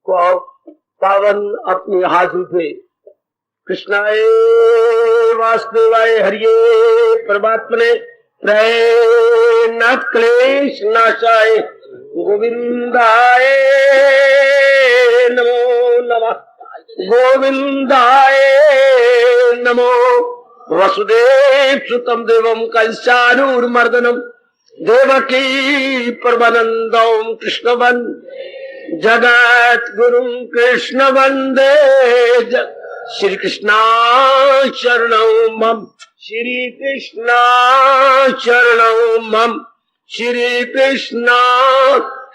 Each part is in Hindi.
को पावन अपनी हाथ उठे। कृष्णाय वासुदेवाय हरिये परमात्मने प्रणत क्लेश नाशाय गोविंदाय नमो नमः। गोविंदाय नमो। वसुदेव सुतम देवम कंसानूरमर्दनम देवकी परमानंदम कृष्ण वंदे जगत गुरु कृष्ण वंदे श्री कृष्णा शरणं मम। श्री कृष्णा शरणं मम। श्री कृष्णा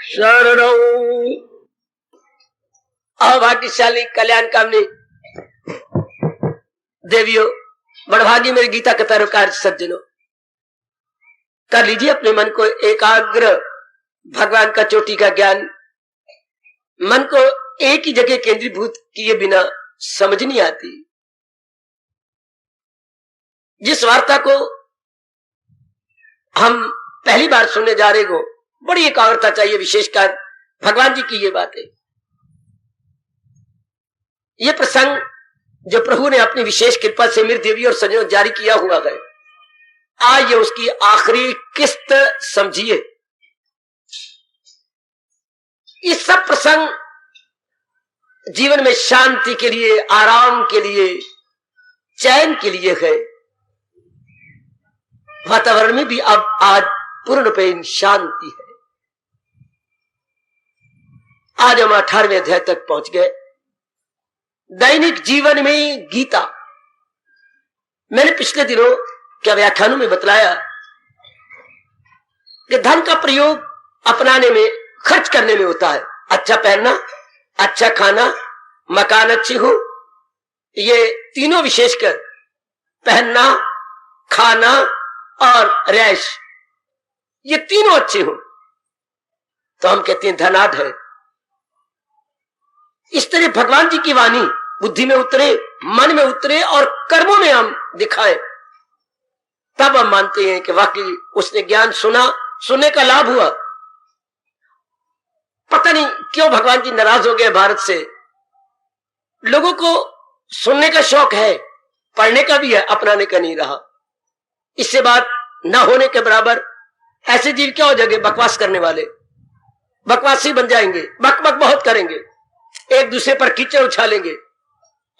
शरणं। भाग्यशाली कल्याण कामनी देवियों, बड़भागी मेरी गीता के पैरोकार सज्जनों, कर लीजिए अपने मन को एकाग्र। भगवान का चोटी का ज्ञान मन को एक ही जगह केंद्रीभूत किए बिना समझ नहीं आती। जिस वार्ता को हम पहली बार सुनने जा रहे हो, बड़ी एकाग्रता चाहिए, विशेषकर भगवान जी की ये बातें, ये प्रसंग जो प्रभु ने अपनी विशेष कृपा से मेरी देवी और सज्जनों जारी किया हुआ है, आज ये उसकी आखिरी किस्त समझिए। ये सब प्रसंग जीवन में शांति के लिए, आराम के लिए, चैन के लिए है। वातावरण में भी अब आज पूर्णपेन शांति है। आज हम 18वें अध्याय तक पहुंच गए। दैनिक जीवन में गीता, मैंने पिछले दिनों क्या व्याख्यानों में बतलाया कि धन का प्रयोग अपनाने में, खर्च करने में होता है। अच्छा पहनना, अच्छा खाना, मकान अच्छी हो, ये तीनों विशेषकर पहनना, खाना और रैश, ये तीनों अच्छे हो तो हम कहते हैं धनाढ्य है। इस तरह भगवान जी की वाणी बुद्धि में उतरे, मन में उतरे और कर्मों में हम दिखाएं, तब हम मानते हैं कि वाकई उसने ज्ञान सुना, सुनने का लाभ हुआ। पता नहीं क्यों भगवान जी नाराज हो गए भारत से। लोगों को सुनने का शौक है, पढ़ने का भी है, अपनाने का नहीं रहा। इससे बात न होने के बराबर ऐसे जीव क्या हो जाएंगे? बकवास करने वाले बकवासी बन जाएंगे, बकबक बहुत करेंगे, एक दूसरे पर कीचड़ उछालेंगे।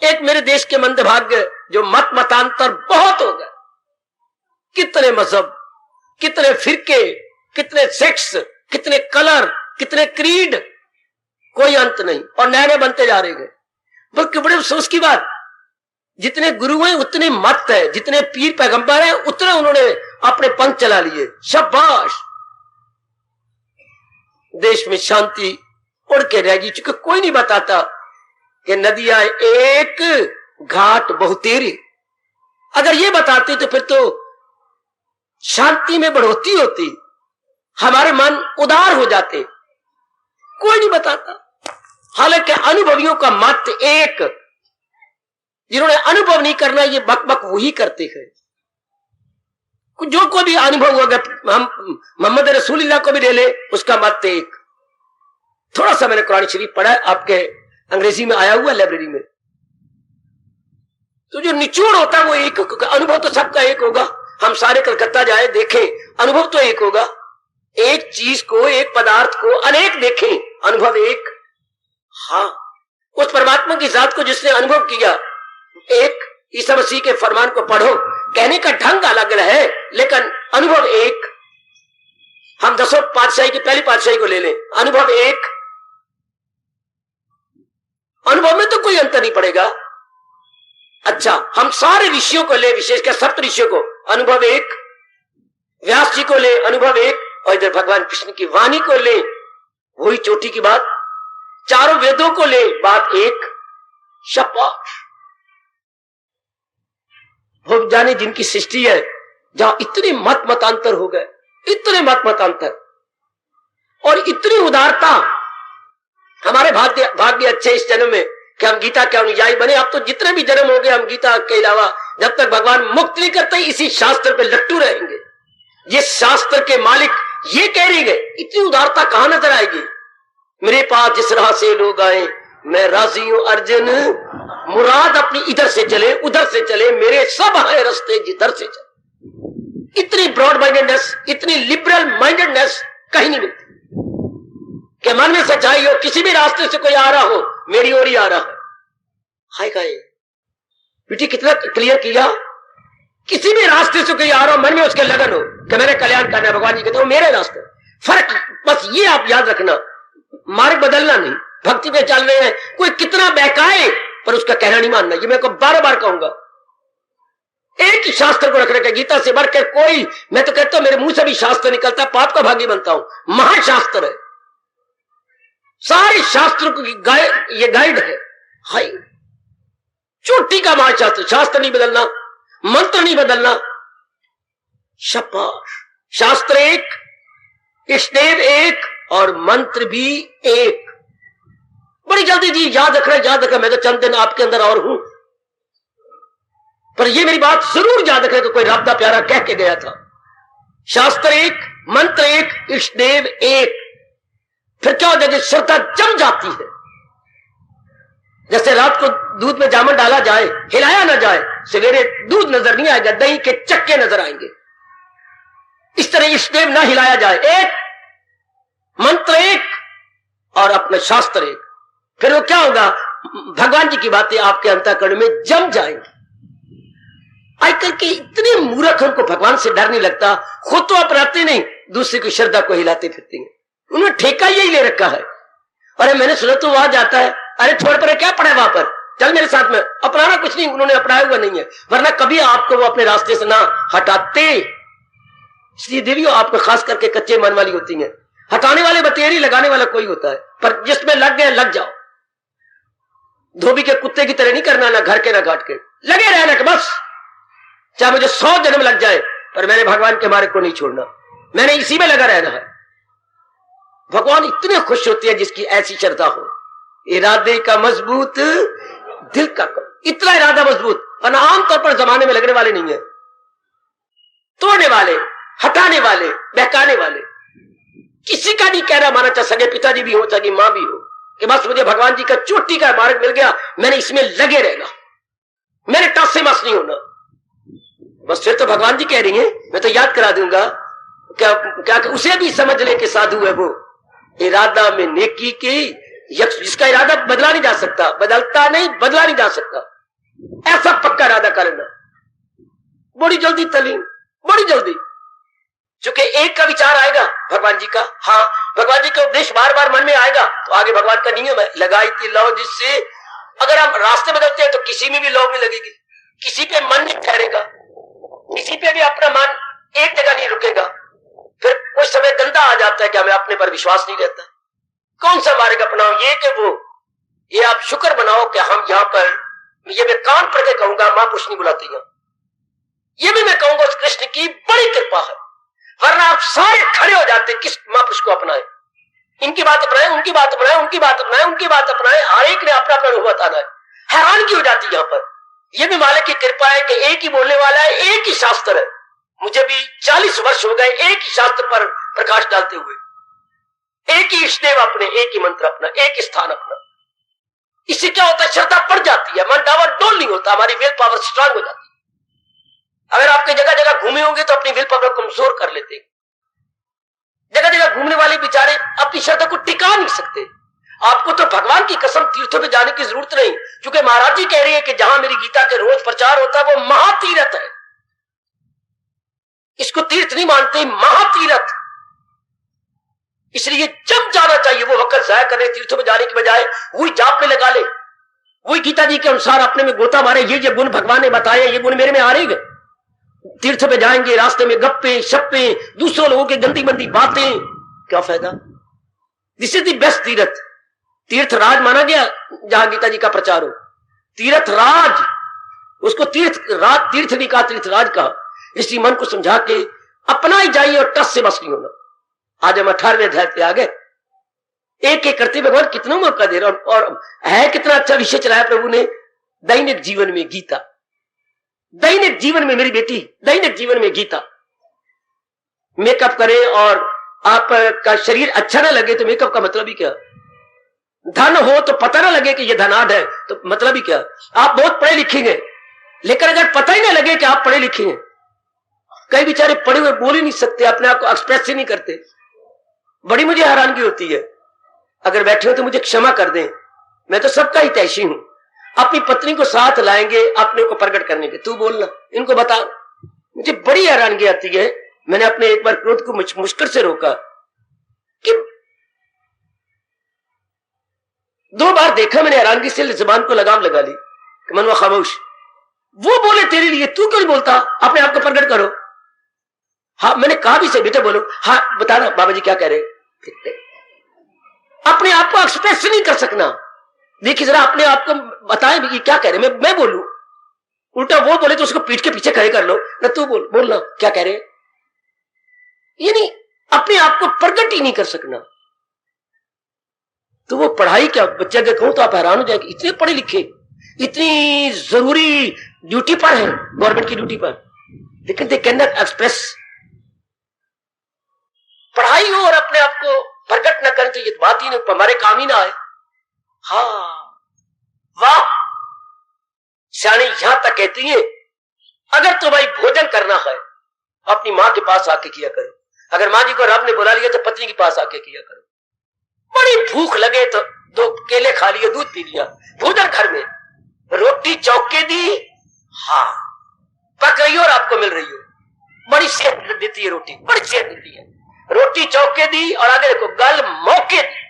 एक मेरे देश के मंदभाग्य जो मतांतर बहुत हो गए, कितने मजहब, कितने फिरके, कितने सेक्स, कितने कलर, कितने क्रीड, कोई अंत नहीं, और नए नए बनते जा रहे हैं। बल्कि बड़े अफसोस की बात, जितने गुरु हैं उतने मत है, जितने पीर पैगंबर हैं उतने उन्होंने अपने पंख चला लिए। शाबाश, देश में शांति उड़ के रहेगी, क्योंकि कोई नहीं बताता कि नदियां एक, घाट बहुतेरे। अगर ये बताते तो फिर तो शांति में बढ़ोतरी होती, हमारे मन उदार हो जाते। कोई नहीं बताता। हालांकि अनुभवियों का मत एक, जिन्होंने अनुभव नहीं करना, ये बकबक वही करते हैं। जो को भी अनुभव होगा, हम मोहम्मद रसूलुल्लाह को भी ले ले, उसका मत एक। थोड़ा सा मैंने कुरान शरीफ पढ़ा, आपके अंग्रेजी में आया हुआ लाइब्रेरी में, तो जो निचोड़ होता है वो एक होगा। अनुभव तो सबका एक होगा। हम सारे कलकत्ता जाए देखें, अनुभव तो एक होगा। एक चीज को, एक पदार्थ को अनेक देखें, अनुभव एक। हाँ, उस परमात्मा की जात को जिसने अनुभव किया एक। ईसा मसीह के फरमान को पढ़ो, कहने का ढंग अलग है लेकिन अनुभव एक। हम 10 पातशाही की पहली पातशाही को ले लें, अनुभव एक। अनुभव में तो कोई अंतर नहीं पड़ेगा। अच्छा, हम सारे ऋषियों को ले, विशेषकर सप्त ऋषियों को, अनुभव एक। व्यास जी को ले, अनुभव एक। और इधर भगवान कृष्ण की वाणी को ले, वही चोटी की बात। चारों वेदों को ले, बात एक। शाबाश। भोग जाने जिनकी सृष्टि है, जहां इतने मतांतर हो गए, इतने मतांतर और इतनी उदारता। हमारे भाग्य अच्छे इस जन्म में कि हम गीता के अनुयायी बने। अब तो जितने भी जन्म हो गए, हम गीता के अलावा जब तक भगवान मुक्त नहीं करते, इसी शास्त्र पे लट्टू रहेंगे। ये शास्त्र के मालिक ये कह रही गए, इतनी उदारता कहां नजर आएगी? मेरे पास जिस राह से लोग आए मैं राजी हूं अर्जुन, मुराद अपनी इधर से चले उधर से चले, मेरे सब है रास्ते जिधर से चले। इतनी ब्रॉड माइंडेडनेस, इतनी लिबरल माइंडेडनेस कहीं नहीं मिलती कि मन में सच्चाई हो, किसी भी रास्ते से कोई आ रहा हो मेरी ओर ही आ रहा है। हाय काय बेटी कितना क्लियर किया, किसी भी रास्ते से कोई आ रहा हो मन में उसके लगन हो कि मैंने कल्याण करना है, भगवान जी कहते हो मेरे रास्ते। फर्क बस ये आप याद रखना, मार्ग बदलना नहीं। भक्ति पे चल रहे हैं, कोई कितना बहकाए पर उसका कहना नहीं मानना। ये मैं को बार बार कहूंगा, एक ही शास्त्र को रख रखे, गीता से बढ़कर कोई, मैं तो कहता हूं मेरे मुंह से भी शास्त्र निकलता है, पाप का भागी बनता हूं। महाशास्त्र है, सारे शास्त्र को ये गाइड है। हाय चोटी का महाशास्त्र, शास्त्र नहीं बदलना, मंत्र नहीं बदलना। शाबाश, शास्त्र एक, इष्टदेव एक और मंत्र भी एक। बड़ी जल्दी जी याद रख रहे, मैं तो चंद दिन आपके अंदर और हूं, पर ये मेरी बात जरूर याद रखे। तो कोई राबदा प्यारा कह के गया था, शास्त्र एक, मंत्र एक, इष्टदेव एक। फिर क्या होता है, श्रद्धा जम जाती है। जैसे रात को दूध में जामुन डाला जाए, हिलाया ना जाए, सवेरे दूध नजर नहीं आएगा, दही के चक्के नजर आएंगे। इस तरह इष्टदेव ना हिलाया जाए, एक, मंत्र एक और अपना शास्त्र एक। फिर वो क्या होगा, भगवान जी की बातें आपके अंतःकरण में जम जाएंगी। आजकल के इतने मूर्ख, उनको भगवान से डर नहीं लगता, खुद तो अपनाते नहीं, दूसरे की श्रद्धा को हिलाते फिरते हैं। उन्होंने ठेका यही ले रखा है। अरे मैंने सुना तो वहां जाता है, अरे छोड़ पर क्या पड़ा है वहां पर, चल मेरे साथ में। अपनाना कुछ नहीं, उन्होंने अपनाया हुआ नहीं है, वरना कभी आपको वो अपने रास्ते से ना हटाते। इसलिए देवियों आपको खास करके कच्चे मन वाली होती हैं, हटाने वाले बतेरी, लगाने वाला कोई होता है, पर जिसमें लग गए लग जाओ। धोबी के कुत्ते की तरह नहीं करना, ना घर के ना घाट के, लगे रहना कि बस चाहे मुझे 100 जन्म लग जाए, पर मैंने भगवान के मार्ग को नहीं छोड़ना, मैंने इसी में लगा रहना है। भगवान इतने खुश होते हैं जिसकी ऐसी श्रद्धा हो, इरादे का मजबूत, दिल का इतना इरादा मजबूत। वरना आमतौर पर जमाने में लगने वाले नहीं है, तोड़ने वाले, हटाने वाले, बहकाने वाले। किसी का नहीं कहना माना, चाहे सगे पिताजी भी हो चाहे मां भी हो, कि बस मुझे भगवान जी का चोटी का मार्ग मिल गया, मैंने इसमें लगे रहना, मेरे टस से मस नहीं होना। बस फिर तो भगवान जी कह रही है, मैं तो याद करा दूंगा, क्या उसे भी समझ ले कि साधु है वो, इरादा में नेकी की, जिसका इरादा बदला नहीं जा सकता, बदलता नहीं, बदला नहीं जा सकता, ऐसा पक्का इरादा करना। बड़ी जल्दी तलीम, बड़ी जल्दी, चूंकि एक का विचार आएगा भगवान जी का, हाँ भगवान जी का उपदेश बार बार मन में आएगा, तो आगे भगवान का नियम है, लगाई थी लौ, जिससे अगर हम रास्ते बदलते हैं तो किसी में भी लौ नहीं लगेगी, किसी पे मन नहीं ठहरेगा, किसी पे भी अपना मन एक जगह नहीं रुकेगा। फिर कुछ समय गंदा आ जाता है कि हमें अपने पर विश्वास नहीं रहता। कौन सा मार्ग अपनाओ, ये कि वो, ये आप शुक्र बनाओ कि हम यहाँ पर, ये मैं कान पढ़ के कहूंगा, मां पुरुष नहीं बुलाती है, ये भी मैं कहूंगा उस कृष्ण की बड़ी कृपा है। वरना आप सारे खड़े हो जाते, किस मां पुरुष को अपनाए, इनकी बात अपनाए, उनकी बात अपनाए, उनकी बात अपनाए, उनकी बात अपनाए, हर एक ने अपना अपना रूप बताना है। हैरान की हो जाती है यहाँ पर। यह भी मालिक की कृपा है कि एक ही बोलने वाला है, एक ही शास्त्र है। मुझे भी 40 वर्ष हो गए एक ही शास्त्र पर प्रकाश डालते हुए, एक ही इष्टदेव अपने, एक ही मंत्र अपना, एक ही स्थान अपना। इससे क्या होता है, श्रद्धा बढ़ जाती है, मन डावाडोल नहीं होता, हमारी विल पावर स्ट्रांग हो जाती है। अगर आपके जगह जगह घूमे होंगे तो अपनी विल पावर कमजोर कर लेते, जगह जगह घूमने वाले बेचारे अपनी श्रद्धा को टिका नहीं सकते। आपको तो भगवान की कसम तीर्थों पे जाने की जरूरत नहीं, क्योंकि महाराज जी कह रही है कि जहां मेरी गीता के रोज प्रचार होता है वो महातीर्थ है। इसको तीर्थ नहीं मानते, महातीर्थ। इसलिए जब जाना चाहिए वो वक्त जाया करने, तीर्थों में जाने की बजाय वही जाप में लगा ले, वही गीता जी के अनुसार अपने में गोता मारे। ये गुण भगवान ने बताए, ये गुण मेरे में आ रहे हैं। तीर्थ पे जाएंगे, रास्ते में गप्पे शप्पे, दूसरों लोगों की गंदी मंदी बातें, क्या फायदा। दिस इज द बेस्ट तीर्थ। तीर्थ राज माना गया जहां गीता जी का प्रचार हो, तीर्थ राज, उसको तीर्थ राज, तीर्थ नहीं कहा, तीर्थ राज कहा। इसलिए मन को समझा के अपना ही जाइए और टस से बस नहीं होना। आज हम 18वें अध्याय पे आ गए, एक एक करते भगवान कितना मौका दे रहा, और है कितना अच्छा विषय चलाया प्रभु ने। दैनिक जीवन में गीता, दैनिक जीवन में मेरी बेटी, दैनिक जीवन में गीता। मेकअप करे और आपका शरीर अच्छा ना लगे तो मेकअप का मतलब ही क्या। धन हो तो पता ना लगे कि ये धनाढ़ है, तो मतलब ही क्या। आप बहुत पढ़े लिखेंगे, लेकिन अगर पता ही ना लगे कि आप पढ़े लिखे हैं। कई बेचारे पढ़े हुए बोल ही नहीं सकते, अपने आप को एक्सप्रेस ही नहीं करते। बड़ी मुझे हैरानगी होती है। अगर बैठे हो तो मुझे क्षमा कर दें, मैं तो सबका ही तैशी हूं। अपनी पत्नी को साथ लाएंगे अपने को प्रकट करने के, तू बोलना, इनको बता। मुझे बड़ी हैरानगी आती है। मैंने अपने एक बार क्रोध को मुश्किल से रोका कि 2 बार देखा मैंने, हैरानगी से जुबान को लगाम लगा ली कि मनवा खामोश। वो बोले तेरे लिए, तू क्यों नहीं बोलता, अपने आप को प्रकट करो। हाँ मैंने कहा भी से, बेटा बोलो, हाँ बता रहा बाबा जी क्या कह रहे। अपने आप को एक्सप्रेस नहीं कर सकना। देखिए जरा अपने आप को बताएं भी क्या कह रहे। मैं बोलूं, उल्टा वो बोले तो उसको पीठ के पीछे खड़े कर लो ना, तू बोलना क्या कह रहे। ये नहीं, अपने आप को प्रकट ही नहीं कर सकना। तो वो पढ़ाई क्या, बच्चे अगर कहूं तो आप हैरान हो जाएंगे, इतने पढ़े लिखे, इतनी जरूरी ड्यूटी पर है, गवर्नमेंट की ड्यूटी पर, लेकिन दे कैन नॉट एक्सप्रेस। पढ़ाई हो और अपने आप को प्रकट न करें तो ये बात ही नहीं, हमारे काम ही ना आए। हाँ वाह, सियाणी यहां तक कहती है अगर तो भाई भोजन करना है अपनी मां के पास आके किया करो। अगर मां जी को रब ने बुला लिया तो पत्नी के पास आके किया करो। बड़ी भूख लगे तो 2 केले खा लिए, दूध पी लिया। भोजन घर में, रोटी चौके दी, हाँ पक रही हो और आपको मिल रही हो, बड़ी सेहत देती है रोटी, बड़ी सेहत देती है। रोटी चौके दी और आगे देखो गल मौके दी।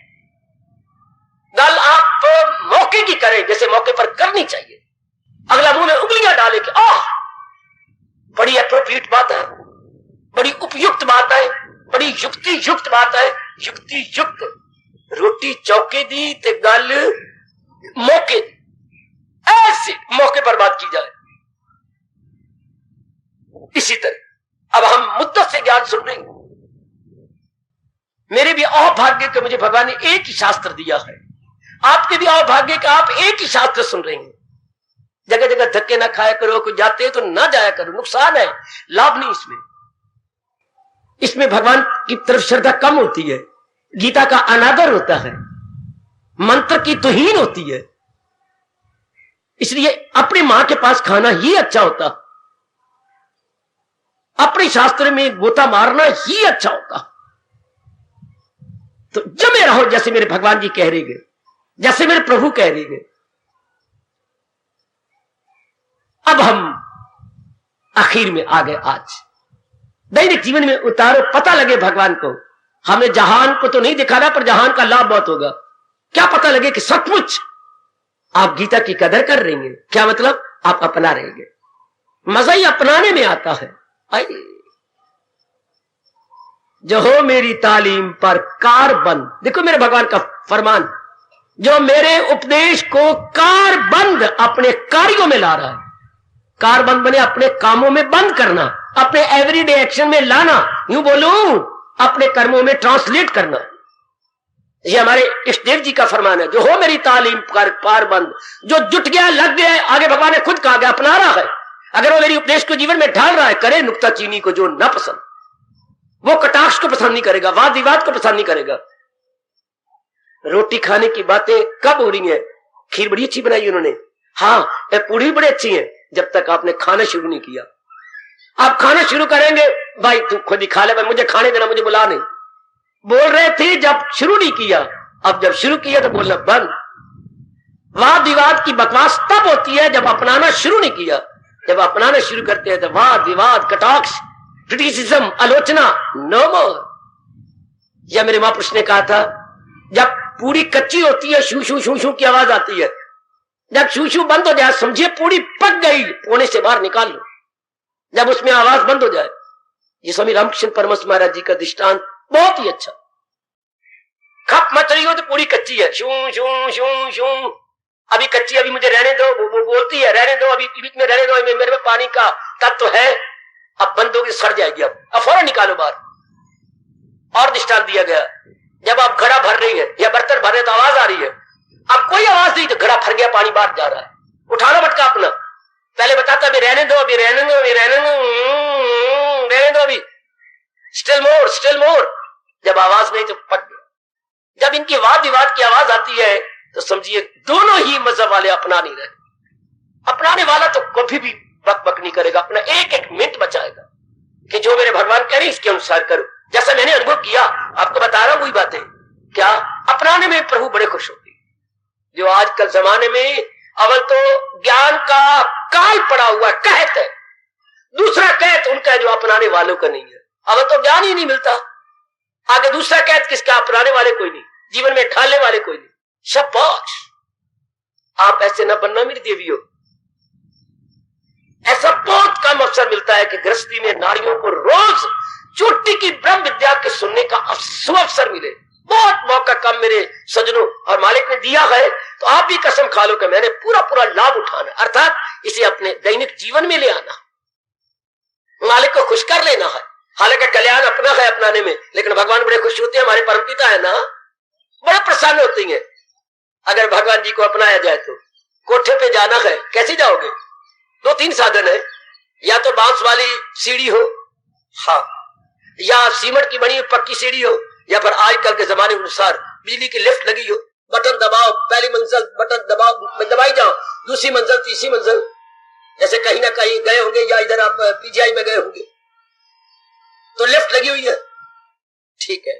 गल आप मौके की करें, जैसे मौके पर करनी चाहिए। अगला मुंह में उंगलियां डाले कि आह, बड़ी अप्रोप्रिएट बात है, बड़ी उपयुक्त बात है, बड़ी युक्ति युक्त बात है। युक्ति युक्त रोटी चौके दी ते गल मौके दी, ऐसे मौके पर बात की जाए। इसी तरह अब हम मुद्दत से ज्ञान सुन रहे हैं। मेरे भी अभाग्य के मुझे भगवान ने एक ही शास्त्र दिया है, आपके भी अभाग्य का आप एक ही शास्त्र सुन रहे हैं। जगह जगह धक्के ना खाया करो, कोई जाते तो ना जाया करो, नुकसान है, लाभ नहीं इसमें। इसमें भगवान की तरफ श्रद्धा कम होती है, गीता का अनादर होता है, मंत्र की तुहीन होती है। इसलिए अपनी मां के पास खाना ही अच्छा होता, अपने शास्त्र में गोता मारना ही अच्छा होता। तो जमे रहो जैसे मेरे भगवान जी कह रहे, जैसे मेरे प्रभु कह रहे। अब हम आखिर में आ गए। आज दैनिक जीवन में उतारो, पता लगे भगवान को। हमने जहान को तो नहीं दिखाना, पर जहान का लाभ बहुत होगा। क्या पता लगे कि सचमुच आप गीता की कदर कर रही हैं। क्या मतलब, आप अपना रहेंगे। मजा ही अपनाने में आता है। जो हो मेरी तालीम पर कारबंद, देखो मेरे भगवान का फरमान, जो मेरे उपदेश को कारबंद अपने कार्यों में ला रहा है। कारबंद बने अपने कामों में बंद करना, अपने एवरीडे एक्शन में लाना, यूं बोलूं अपने कर्मों में ट्रांसलेट करना। ये हमारे इष्ट देव जी का फरमान है, जो हो मेरी तालीम पर कारबंद, जो जुट गया, लग गया। आगे भगवान ने खुद कहा गया, अपना रहा है। अगर वो मेरी उपदेश को जीवन में ढाल रहा है, करे नुक्ता चीनी को जो ना पसंद, वो कटाक्ष को पसंद नहीं करेगा, वाद विवाद को पसंद नहीं करेगा। रोटी खाने की बातें कब हो रही है? खीर बड़ी अच्छी बनाई उन्होंने, हाँ पूड़ी बड़ी अच्छी है, जब तक आपने खाना शुरू नहीं किया। आप खाना शुरू करेंगे, भाई तू खुद ही खा ले, भाई मुझे खाने देना, मुझे बुला नहीं, बोल रहे थे जब शुरू नहीं किया। अब जब शुरू किया तो बोलना बंद। वाद विवाद की बकवास तब होती है जब अपनाना शुरू नहीं किया। जब अपनाना शुरू करते हैं तो वाद विवाद, कटाक्ष, क्रिटिसिज्म, आलोचना, नो मोर। या मेरे महापुरुष ने कहा था, जब पूरी कच्ची होती है, शू शू शू शू की आवाज आती है, जब शू शू बंद हो जाए समझिए पूरी पक गई, कोने से बाहर निकाल लो। जब उसमें आवाज बंद हो जाए, ये स्वामी रामकृष्ण परमहंस महाराज जी का दृष्टांत बहुत ही अच्छा। खप मच रही हो तो पूरी कच्ची है, शू शू शू शू, अभी कच्ची, अभी मुझे रहने दो, वो बोलती है रहने दो, अभी बीच में रहने दो, मेरे में पानी का तत्व है, अब बंद होगी, सड़ जाएगी, अब फौरन निकालो बाहर। और दृष्टांत दिया गया, जब आप घड़ा भर रही है या बर्तन भर रहे तो आवाज आ रही है, अब कोई आवाज नहीं तो घड़ा भर गया, पानी बाहर जा रहा है, उठा लो मटका अपना। पहले बताता अभी रहने दो, अभी रहने दो, अभी रहने दो, रहने दो, अभी स्टिल मोर, स्टिल मोर। जब आवाज नहीं तो पक गया। जब इनकी वाद विवाद की आवाज आती है तो समझिए दोनों ही मजहब वाले अपना नहीं रहे। अपनाने वाला तो कभी भी बक बक नहीं करेगा, अपना एक एक मिनट बचाएगा कि जो मेरे भगवान कह रहे इसके अनुसार करो। जैसा मैंने अनुभव किया आपको बता रहा हूं वही बातें। क्या अपनाने में प्रभु बड़े खुश होते। जो आजकल जमाने में अवल तो ज्ञान का काल पड़ा हुआ कहत है, दूसरा कहत उनका है जो अपनाने वालों का नहीं है। अवल तो ज्ञान ही नहीं मिलता, आगे दूसरा कहत किसका, अपनाने वाले कोई नहीं, जीवन में ढालने वाले कोई नहीं। शाबाश, आप ऐसे न बनना मेरी देवियों। ऐसा बहुत कम अवसर मिलता है कि गृहस्थी में नारियों को रोज चोटी की ब्रह्म विद्या के सुनने का अवसर मिले। बहुत मौका कम मेरे सजनों और मालिक ने दिया है, तो आप भी कसम खा लो कि मैंने पूरा पूरा लाभ उठाना, अर्थात इसे अपने दैनिक जीवन में ले आना, मालिक को खुश कर लेना है। हालांकि कल्याण अपना है अपनाने में, लेकिन भगवान बड़े खुश होते हैं, हमारे परमपिता है ना, बड़े प्रसन्न होते हैं अगर भगवान जी को अपनाया जाए। तो कोठे पे जाना है, कैसे जाओगे? 2-3 साधन है, या तो बांस वाली सीढ़ी हो, हाँ, या सीमेंट की बनी पक्की सीढ़ी हो, या फिर आजकल के जमाने के अनुसार बिजली की लिफ्ट लगी हो, बटन दबाओ, पहली मंजिल बटन दबाओ, दबाई जाओ, दूसरी मंजिल, तीसरी मंजिल, जैसे कहीं ना कहीं गए होंगे या इधर आप पीजीआई में गए होंगे तो लिफ्ट लगी हुई है, ठीक है,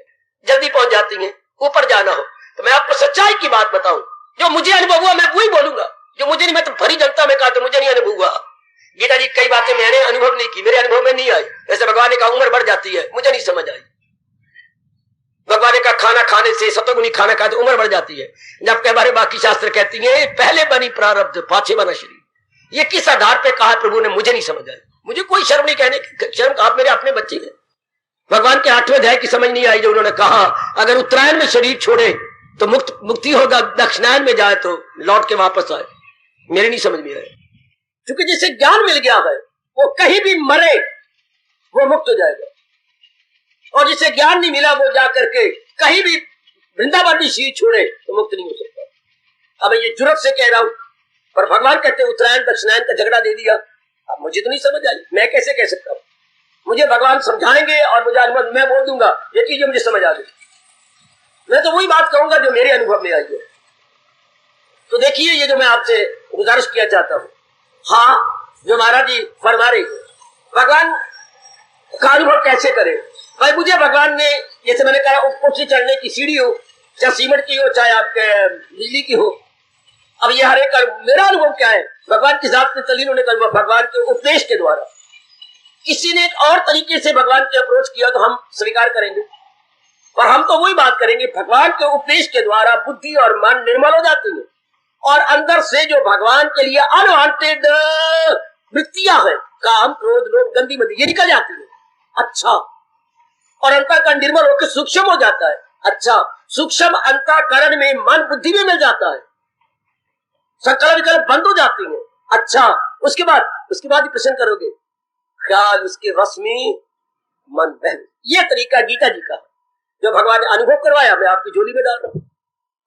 जल्दी पहुंच जाती है। ऊपर जाना हो तो मैं आपको सच्चाई की बात बताऊं, जो मुझे अनुभव हुआ मैं वही बोलूंगा, जो मुझे नहीं, मैं तो भरी जनता में कहा तो मुझे नहीं अनुभव हुआ। गीता जी कई बातें मैंने अनुभव नहीं की, मेरे अनुभव में नहीं आई। जैसे भगवान ने कहा उम्र बढ़ जाती है, मुझे नहीं समझ आई। भगवान ने कहा खाना खाने से, सतोगुनी खाना खाते उम्र बढ़ जाती है, जबकि हमारे बाकी शास्त्र कहती है पहले बनी प्रारब्ध पाछे बना शरीर। ये किस आधार पे कहा प्रभु ने, मुझे नहीं समझ आई। मुझे कोई शर्म नहीं कहने की, शर्म आप मेरे अपने बच्चे हैं। भगवान के 8वें अध्याय की समझ नहीं आई जो उन्होंने कहा अगर उत्तरायण में शरीर छोड़े तो मुक्ति होगा, दक्षिणायन में जाए तो लौट के वापस आए। मेरे नहीं समझ में आया, क्योंकि जिसे ज्ञान मिल गया है वो कहीं भी मरे वो मुक्त हो जाएगा, और जिसे ज्ञान नहीं मिला वो जाकर के कहीं भी वृंदावन भी शरीर छोड़े तो मुक्त नहीं हो सकता। अब ये जुर्रत से कह रहा हूं, पर भगवान कहते उत्तरायण दक्षिणायन का झगड़ा दे दिया। अब मुझे तो नहीं समझ आई, मैं कैसे कह सकता हूं? मुझे भगवान समझाएंगे और मुझे अनुभव, मैं बोल दूंगा ये चीजें मुझे समझ आ गई, मैं तो वही बात कहूंगा जो मेरे अनुभव में आई है। तो देखिए ये जो मैं आपसे गुजारिश किया चाहता हूं, हाँ, जो महाराज जी फरमा रहे भगवान का अनुभव कैसे करें भाई। मुझे भगवान ने, जैसे मैंने कहा, ऊपर से चढ़ने की सीढ़ी हो, चाहे सीमेंट की हो चाहे आपके बिजली की हो, अब ये हर एक मेरा अनुभव क्या है, भगवान के साथ में तल्लीन होने का, भगवान के उपदेश के द्वारा। किसी ने एक और तरीके से भगवान के अप्रोच किया तो हम स्वीकार करेंगे, पर हम तो वही बात करेंगे, भगवान के उपदेश के द्वारा बुद्धि और मन निर्मल हो जाते हैं, और अंदर से जो भगवान के लिए अनवांटेड वृत्तियां हैं, काम क्रोध लोभ गंदी मंदी, ये निकल जाती है। अच्छा, और अंतःकरण निर्मल होकर सूक्ष्म हो जाता है। अच्छा, सूक्ष्म अंतःकरण में मन बुद्धि में मिल जाता है, संकल्प विकल्प बंद हो जाती है। अच्छा, उसके बाद ही प्रश्न करोगे, ख्याल उसके वश में मन बह। ये तरीका गीता जी का जो भगवान ने अनुभव करवाया, मैं आपकी झोली में डाल रहा हूं।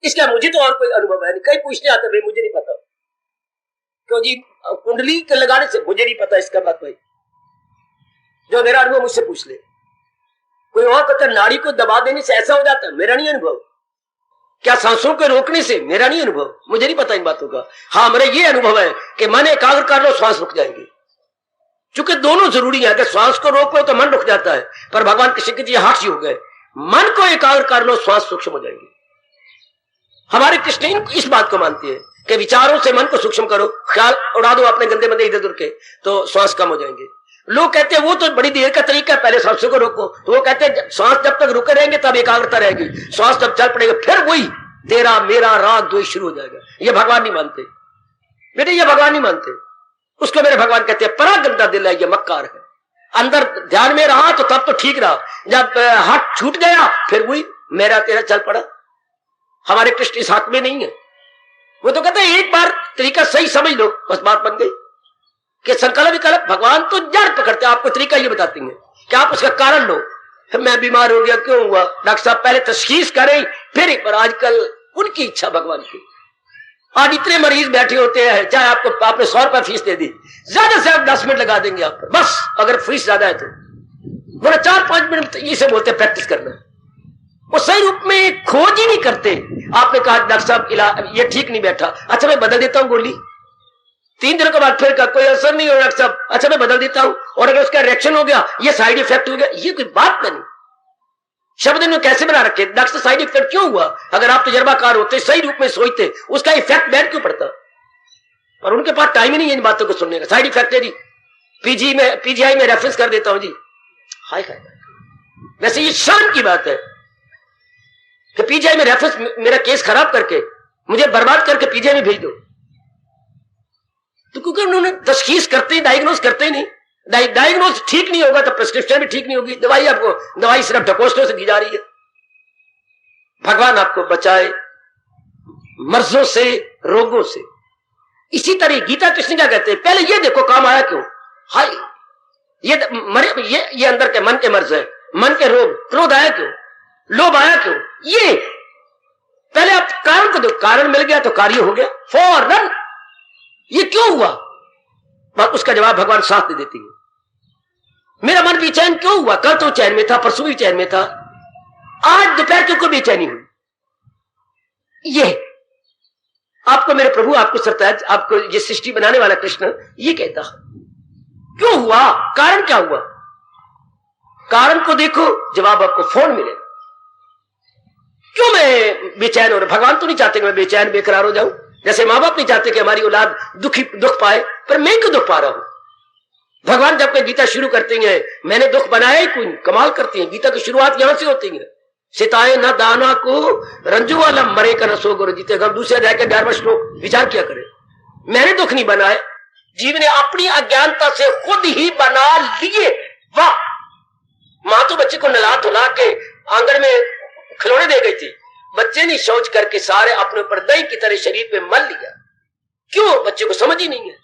इसका मुझे तो और कोई अनुभव है नहीं। कई पूछने आते भाई मुझे नहीं पता, क्यों जी कुंडली के लगाने से मुझे नहीं पता इसका बात। भाई जो मेरा अनुभव मुझसे पूछ ले, कोई और पता नाड़ी को दबा देने से ऐसा हो जाता है, मेरा नहीं अनुभव। क्या सांसों को रोकने से, मेरा नहीं अनुभव, मुझे नहीं पता इन बातों का। हाँ, मेरा ये अनुभव है कि मन एकाग्र कर लो, श्वास रुक जाएंगे, क्योंकि दोनों जरूरी है। अगर श्वास को रोक लो तो मन रुक जाता है, पर भगवान कृष्ण के ये हाथ ही हो गए, मन को एकाग्र कर लो, श्वास सूक्ष्म हो जाएगी। हमारे कृष्ण इस बात को मानते हैं कि विचारों से मन को सूक्ष्म करो, ख्याल उड़ा दो अपने गंदे मंदे इधर उधर के, तो श्वास कम हो जाएंगे। लोग कहते हैं वो तो बड़ी देर का तरीका है, पहले सांसों को रोको, तो वो कहते हैं श्वास जब तक रुके रहेंगे तब एकाग्रता रहेगी, श्वास जब चल पड़ेगा फिर वही तेरा मेरा राग द्वेष शुरू हो जाएगा। ये भगवान नहीं मानते बेटे, ये भगवान नहीं मानते। उसको मेरे भगवान कहते हैं परा गंदा दिल है, ये मक्कार है। अंदर ध्यान में रहा तो तब तो ठीक रहा, जब हाथ छूट गया फिर वही मेरा तेरा चल पड़ा। हमारे कृष्ण इस हाथ में नहीं है। वो तो कहते हैं एक बार तरीका सही समझ लो, बस बात बन गई। कि संकल्प विकल्प भगवान तो जड़ पकड़ते हैं, आपको तरीका ये बताते हैं कि आप उसका कारण लो। मैं बीमार हो गया, क्यों हुआ? डॉक्टर साहब पहले तशखीस करें फिर, पर आजकल उनकी इच्छा भगवान की। आज इतने मरीज बैठे होते हैं, चाहे आपको आपने 100 रुपया फीस दे दी, ज्यादा से ज्यादा 10 मिनट लगा देंगे आप पर, बस अगर फीस ज्यादा है तो। बोले 4-5 मिनट इसे बोलते हैं प्रैक्टिस करना। वो सही रूप में खोज ही नहीं करते। आपने कहा डॉक्टर साहब ये ठीक नहीं बैठा, अच्छा मैं बदल देता हूं गोली। 3 दिनों के बाद फिर कोई असर नहीं हो रहा डॉक्टर साहब, अच्छा मैं बदल देता हूं, और अगर उसका रिएक्शन हो गया, ये साइड इफेक्ट हो गया, ये कोई बात नहीं। शब्द में कैसे बना रखे डॉक्टर, साइड इफेक्ट क्यों हुआ? अगर आप तजर्बाकार होते, सही रूप में सोचते, उसका इफेक्ट बैठ क्यों पड़ता? पर उनके पास टाइम ही नहीं है इन बातों को सुनने का। साइड इफेक्ट है जी, पीजीआई में रेफरेंस कर देता हूं जी। हाय हाय, वैसे ये शर्म की बात है कि पीजीआई में रेफरेंस, मेरा केस खराब करके, मुझे बर्बाद करके पीजीआई में भेज दो। तो क्योंकि उन्होंने तशखीस करते ही, डायग्नोज करते ही नहीं। डायग्नोज ठीक नहीं होगा तो प्रिस्क्रिप्शन भी ठीक नहीं होगी। दवाई सिर्फ ढकोसलों से दी जा रही है। भगवान आपको बचाए मर्जों से, रोगों से। इसी तरह गीता कृष्ण क्या कहते हैं, पहले ये देखो काम आया क्यों। हाय, ये अंदर के मन के मर्ज है, मन के रोग। क्रोध आया क्यों, लोभ आया क्यों, ये पहले आप कारण को देखो। कारण मिल गया तो कार्य हो गया फौरन। ये क्यों हुआ, बस उसका जवाब भगवान साथ दे देती है। मेरा मन बेचैन क्यों हुआ, कल तो चैन में था, परसों भी चैन में था, आज दोपहर क्यों को बेचैनी हुई। ये आपको मेरे प्रभु, आपको सरताज, आपको ये सृष्टि बनाने वाला कृष्ण ये कहता क्यों हुआ, कारण क्या हुआ। कारण को देखो, जवाब आपको फौरन मिलेगा। क्यों मैं बेचैन हो रहा? भगवान तो नहीं चाहते कि मैं बेचैन बेकरार हो जाऊं। जैसे मां बाप नहीं चाहते कि हमारी औलाद दुख पाए, पर मैं क्यों दुख पा रहा हूं? भगवान जब कोई गीता शुरू करते हैं, मैंने दुख बनाया ही कोई, कमाल करती है। गीता की शुरुआत यहां से होती है, सिताए न दाना को रंजू वाला मरे का रसो गुरु जीते। हम दूसरे अध्याय के 11वां श्लोक विचार किया करें। मैंने दुख नहीं बनाए, जीव ने अपनी अज्ञानता से खुद ही बना लिए। वाह, मां तो बच्चे को नला धुला के आंगन में खिलौने दे गई थी, बच्चे ने सोच करके सारे अपने ऊपर दही की तरह शरीर पे मल लिया। क्यों? बच्चे को समझ ही नहीं है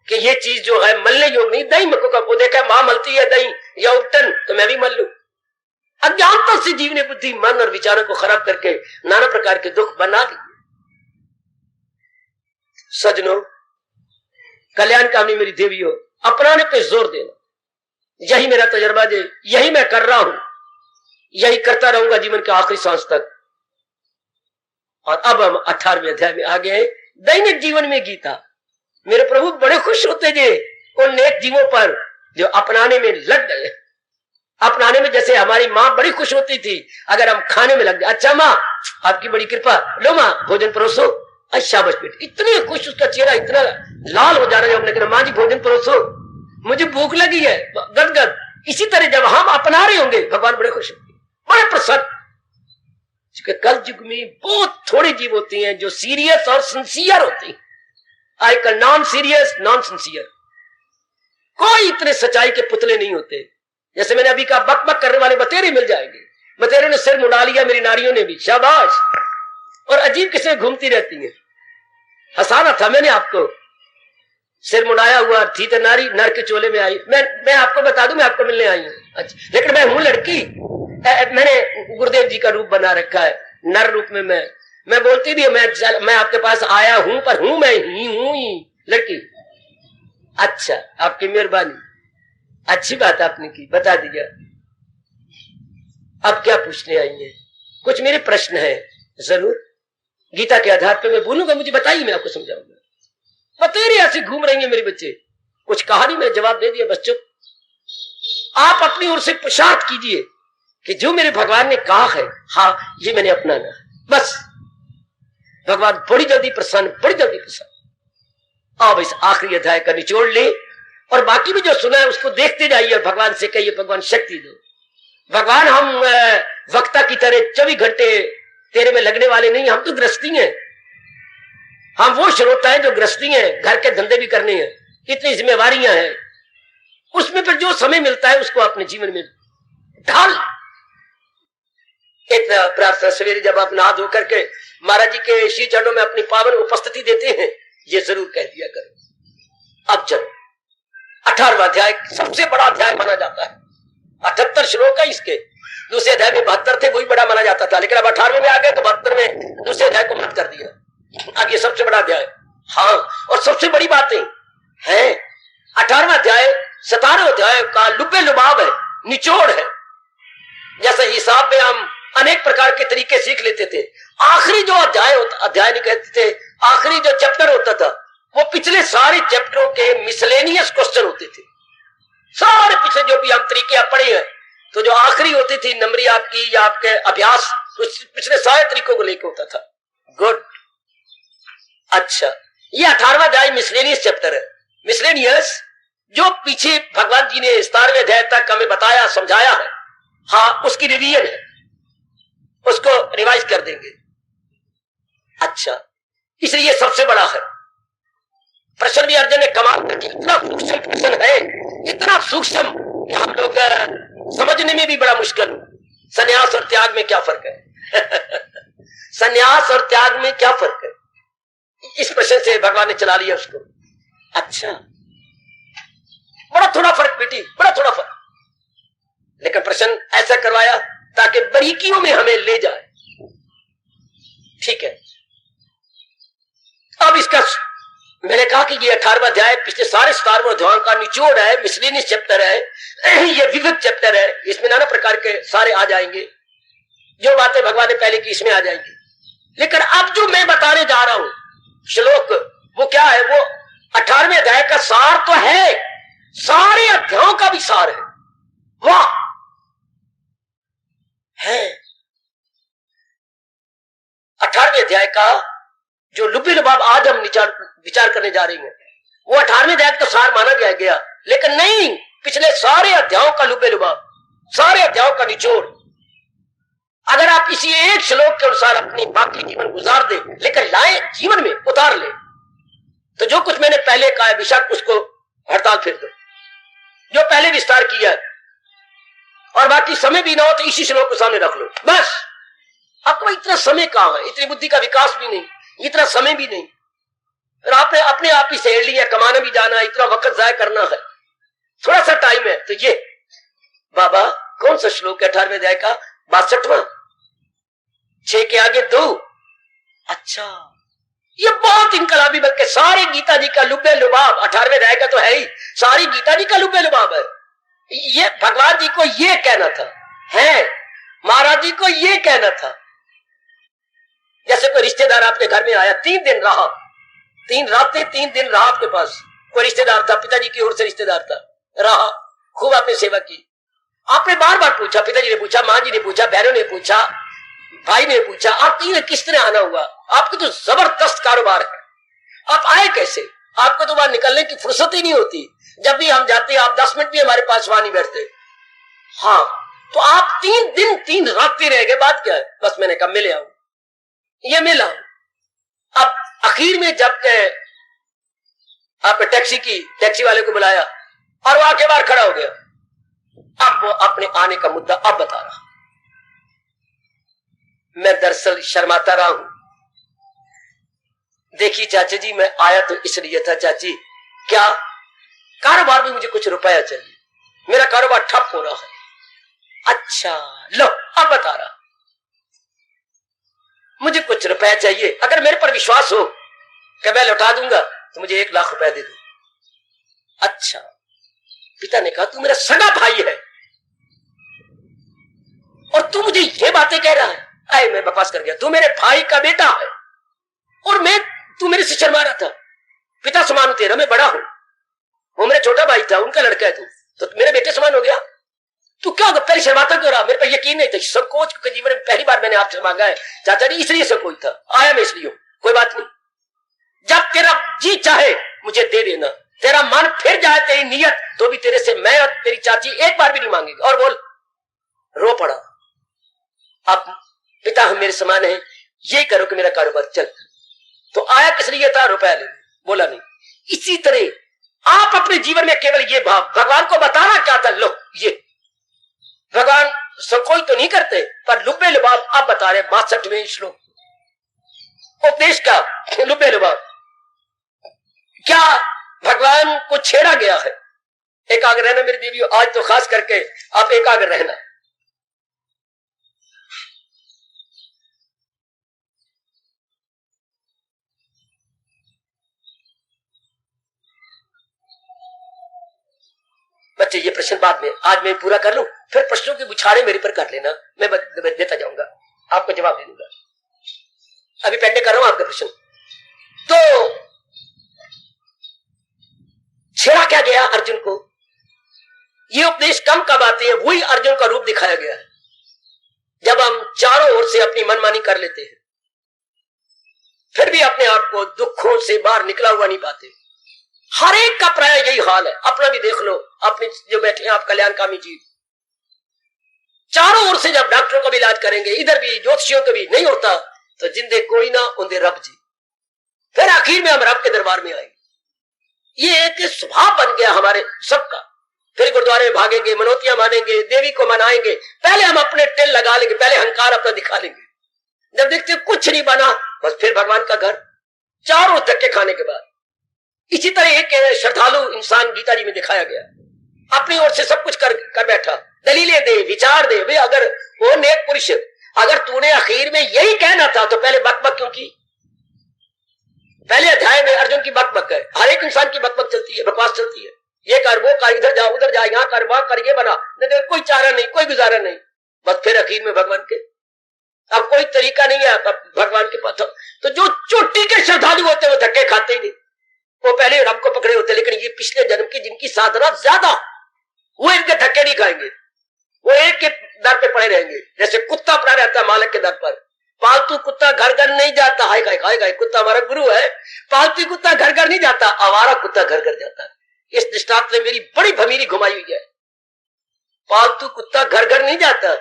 कि ये चीज जो है मलने योग नहीं। दही मको का देखा मां मलती है दही या उपटन, तो मैं भी मल लू। अज्ञानता से जीव ने बुद्धि, मन और विचारों को खराब करके नाना प्रकार के दुख बना दिए। सजनों, कल्याण कामनी मेरी देवियों, अपनाने पे जोर देना, यही मेरा तजर्बा है, यही मैं कर रहा हूं, यही करता रहूंगा जीवन के आखिरी सांस तक। और अब हम 18वें अध्याय में आ गए, दैनिक जीवन में गीता। मेरे प्रभु बड़े खुश होते जे उन नेक जीवों पर जो अपनाने में लग गए। अपनाने में जैसे हमारी माँ बड़ी खुश होती थी अगर हम खाने में लग गए। अच्छा माँ, आपकी बड़ी कृपा, लो माँ भोजन परोसो। अच्छा बस बेटे, इतने खुश, उसका चेहरा इतना लाल हो जाना जब हमने कहा माँ जी भोजन परोसो, मुझे भूख लगी है, गदगद। इसी तरह जब हम अपना रहे होंगे, भगवान बड़े खुश होंगे, बड़े प्रसन्न। कल युग में बहुत थोड़े जीव होती हैं जो सीरियस और सिंसियर होती हैं। आजकल नॉन सीरियस, नॉन सिंसियर, कोई इतने सच्चाई के पुतले नहीं होते। जैसे मैंने अभी कहा, बक बक करने वाले बतेरे मिल जाएंगे। बतेरे ने सिर मुड़ा लिया, मेरी नारियों ने भी, शाबाश। और अजीब किस्में घूमती रहती हैं। हंसाना था मैंने आपको, सिर मुड़ाया हुआ थी तो नारी नर के चोले में आई। मैं आपको बता दूं, मैं आपको मिलने आई हूं। अच्छा, लेकिन मैं हूं लड़की। मैंने गुरुदेव जी का रूप बना रखा है, नर रूप में मैं बोलती भी मैं आपके पास आया हूं, पर हूं मैं ही हूं ही लड़की। अच्छा, आपकी मेहरबानी, अच्छी बात आपने की, बता दीजिए अब क्या पूछने आई है। कुछ मेरे प्रश्न है, जरूर गीता के आधार पर मैं बोलूंगा, मुझे बताइए, मैं आपको समझाऊंगा। बतेरे ऐसे घूम रही है मेरे बच्चे, कुछ कहा नहीं, मैं जवाब दे दिया, बच्चों आप अपनी ओर से पुरुषार्थ कीजिए कि जो मेरे भगवान ने कहा है, हाँ ये मैंने अपनाना है। बस भगवान बड़ी जल्दी प्रसन्न, बड़ी जल्दी प्रसन्न। अब इस आखिरी अध्याय का निचोड़ ले और बाकी भी जो सुना है उसको देखते जाइए और भगवान से कहिए, भगवान शक्ति दो। भगवान हम वक्ता की तरह 24 घंटे तेरे में लगने वाले नहीं, हम तो गृहस्थी हैं। हम वो श्रोता है जो गृहस्थी हैं, घर के धंधे भी करने हैं, इतनी जिम्मेवारियां हैं, उसमें फिर जो समय मिलता है उसको अपने जीवन में ढाल। एक प्रार्थना सवेरे जब आप नहा धो करके महाराज जी के श्री चरणों में अपनी पावन उपस्थिति देते हैं, ये जरूर कह दिया करो। अब चलो, 18वां अध्याय सबसे बड़ा अध्याय माना जाता है। 78 श्लोक है इसके, दूसरे अध्याय में 72 थे, वही बड़ा माना जाता था, लेकिन अब 18वें में आ गए तो 72 में दूसरे अध्याय को मत कर दिया। अब ये सबसे बड़ा अध्याय, हाँ, और सबसे बड़ी बातें हैं। 18वां अध्याय 17वें अध्याय का लुबे लुबाब है, निचोड़ है। जैसे हिसाब में हम अनेक प्रकार के तरीके सीख लेते थे। आखिरी जो अध्याय नहीं कहते थे, आखिरी जो चैप्टर होता था वो पिछले सारे चैप्टरों के मिसलेनियस क्वेश्चन होते थे। सारे पिछले जो भी हम तरीके आप पढ़े हैं, तो जो आखिरी होती थी नंबरी आपकी या आपके अभ्यास, पिछले सारे तरीकों को लेकर होता था। गुड। अच्छा, ये 18वां अध्याय मिसलेनियस चैप्टर है। मिसलेनियस जो पीछे भगवान जी ने 17वें अध्याय तक हमें बताया समझाया है, हाँ उसकी रिवीजन है, उसको रिवाइज कर देंगे। अच्छा, इसलिए सबसे बड़ा है प्रश्न भी अर्जुन ने कमाल कर दिया। इतना सूक्ष्म प्रश्न है, इतना सूक्ष्म कि हम लोग समझने में भी बड़ा मुश्किल। संन्यास और त्याग में क्या फर्क है? संन्यास और त्याग में क्या फर्क है? इस प्रश्न से भगवान ने चला लिया उसको। अच्छा, बड़ा थोड़ा फर्क बेटी, बड़ा थोड़ा फर्क, लेकिन प्रश्न ऐसा करवाया ताकि बारीकियों में हमें ले जाए। ठीक है, अब इसका मैंने कहा कि ये 18वां अध्याय पिछले सारे 17वें अध्यायों का निचोड़ है, मिसलेनियस चैप्टर है, ये विविध चैप्टर है, इसमें नाना प्रकार के सारे आ जाएंगे। जो बातें भगवान ने पहले की इसमें आ जाएंगी। लेकिन अब जो मैं बताने जा रहा हूं श्लोक, वो क्या है? वो 18वें अध्याय का सार तो है, सारे अध्यायों का भी सार है। वाह है 18वें अध्याय का जो लुब्बे लुबाब आज हम विचार करने जा रहे हैं, वो 18वें अध्याय का सार माना गया, लेकिन नहीं, पिछले सारे अध्यायों का लुब्बे लुबाब, सारे अध्यायों का निचोड़। अगर आप इसी एक श्लोक के अनुसार अपनी बाकी जीवन गुजार दे, लेकिन लाए जीवन में उतार ले, तो जो कुछ मैंने पहले कहा है बेशक उसको हड़ताल फेर दो, जो पहले विस्तार किया है, और बाकी समय भी ना हो तो इसी श्लोक को सामने रख लो बस। आपको इतना समय कहां है? इतनी बुद्धि का विकास भी नहीं, इतना समय भी नहीं, और आपने अपने आप ही सेड़ लिया, कमाना भी जाना, इतना वक्त जाया करना है, थोड़ा सा टाइम है। तो ये बाबा कौन सा श्लोक है 18वें अध्याय का? 62वां, 6 के आगे 2। अच्छा, ये बहुत इनकलाबी, बल्कि सारे गीता जी का लुब्बे लुबाब 18वें अध्याय का तो है ही, सारी गीता जी का लुब्बे लुबाब है। ये भगवान जी को ये कहना था, है महाराज जी को ये कहना था। जैसे कोई रिश्तेदार आपके घर में आया, 3 दिन रहा, 3 रातें 3 दिन रहा आपके पास, कोई रिश्तेदार था, पिताजी की ओर से रिश्तेदार था, रहा, खूब आपने सेवा की, आपने बार बार पूछा, पिताजी ने पूछा, माँ जी ने पूछा, बहनों ने पूछा, भाई ने पूछा, आप 3 किस तरह आना हुआ? आपको तो जबरदस्त कारोबार है, आप आए कैसे? आपको तो वहां निकलने की फुर्सत ही नहीं होती, जब भी हम जाते हैं आप 10 मिनट भी हमारे पास वहां नहीं बैठते। हाँ, तो आप 3 दिन 3 रातें रह गए, बात क्या है? बस मैंने कहा मिले आऊं, ये मिला। अब आखिर में जब आपने टैक्सी वाले को बुलाया और वो आके बाहर खड़ा हो गया, अब वो अपने आने का मुद्दा अब बता रहा। मैं दरअसल शर्माता रहा हूं। देखिए चाचा जी, मैं आया तो इसलिए था चाची, क्या कारोबार में मुझे कुछ रुपया चाहिए, मेरा कारोबार ठप हो रहा है। अच्छा लो, अब बता रहा, मुझे कुछ रुपया चाहिए, अगर मेरे पर विश्वास हो कि मैं लौटा दूंगा तो मुझे 1 लाख रुपया दे दो। अच्छा, पिता ने कहा तू मेरा सगा भाई है और तू मुझे ये बातें कह रहा है? अरे मैं बकवास कर गया, तू मेरे भाई का बेटा है और तू मेरे से शर्मा रहा था। पिता समान तेरा, मैं बड़ा हूं, वो मेरा छोटा भाई था, उनका लड़का है तू, तो मेरे बेटे समान हो गया। तू क्या होगा? पहले शर्माता क्यों रहा? मेरे पर यकीन नहीं था, संकोच के जीवन में पहली बार मैंने आपसे मांगा है चाचा जी, इसलिए संकोच था, आया मैं इसलिए। कोई बात नहीं, जब तेरा जी चाहे मुझे दे देना, तेरा मन फिर जाए तेरी नियत, तो भी तेरे से मैं और तेरी चाची एक बार भी नहीं मांगेगी। और बोल, रो पड़ा, आप पिता हम मेरे समान है, ये करो कि मेरा कारोबार चल। तो आया किस लिए था? रुपया ले, बोला नहीं। इसी तरह आप अपने जीवन में केवल ये भाव, भगवान को बताना क्या था, लो ये भगवान संकोच तो नहीं करते, पर लुब्बे लुबाब आप बता रहे 62वें श्लोक उपदेश का लुब्बे लुबाब। क्या भगवान को छेड़ा गया है? एकाग्र रहना मेरी देवी, आज तो खास करके आप एकाग्र रहना। बच्चे ये प्रश्न बाद में, आज मैं पूरा कर लूं फिर प्रश्नों की बुछाड़े मेरे पर कर लेना, मैं देता जाऊंगा, आपको जवाब दे दूंगा। अभी पेंडिंग कर रहा हूं आपका प्रश्न। तो छेड़ा क्या गया अर्जुन को? ये उपदेश कम कब आते हैं? वही अर्जुन का रूप दिखाया गया है जब हम चारों ओर से अपनी मनमानी कर लेते हैं, फिर भी अपने आप को दुखों से बाहर निकला हुआ नहीं पाते। हर एक का प्राय यही हाल है, अपना भी देख लो, अपने जो बैठे हैं आप कल्याणकामी जी, चारों ओर से जब डॉक्टरों का भी इलाज करेंगे, इधर भी ज्योतिषियों का भी नहीं होता, तो जिंदे कोई ना उन्दे रब जी, फिर आखिर में हम रब के दरबार में आएंगे। ये एक स्वभाव बन गया हमारे सबका। फिर गुरुद्वारे में भागेंगे, मनोतियां मानेंगे, देवी को मनाएंगे, पहले हम अपने टिल लगा लेंगे, पहले अहंकार अपना दिखा लेंगे। जब देखते कुछ नहीं बना, बस फिर भगवान का घर, चारों धक्के खाने के बाद। इसी तरह एक श्रद्धालु इंसान गीता जी में दिखाया गया, अपनी ओर से सब कुछ कर बैठा, दलीलें दे, विचार दे। भाई अगर वो नेक पुरुष, अगर तूने आखिर में यही कहना था तो पहले बकबक क्यों की? पहले अध्याय में अर्जुन की बकबक है, हर एक इंसान की बकबक चलती है, बकवास चलती है, ये कर, वो कर, इधर जा, उधर जा, यहाँ कर, वहां कर, ये बना, कोई चारा नहीं, कोई गुजारा नहीं। बस फिर आखिर में भगवान के, अब कोई तरीका नहीं है अब भगवान के पास। तो जो चोटी के श्रद्धालु होते हैं वो धक्के खाते ही नहीं, वो पहले रब को पकड़े होते, लेकिन ये पिछले जन्म की जिनकी साधना ज्यादा, वो इनके धक्के नहीं खाएंगे, वो एक के दर पे पड़े रहेंगे। जैसे कुत्ता पड़ा रहता है मालिक के दर पर, पालतू कुत्ता घर घर नहीं जाता, हाय हाय हाय हाय, कुत्ता हमारा गुरु है, पालतू कुत्ता घर घर नहीं जाता, आवारा कुत्ता घर घर जाता है। इस दृष्टांत ने मेरी बड़ी भमीरी घुमाई हुई है। पालतू कुत्ता घर घर नहीं जाता,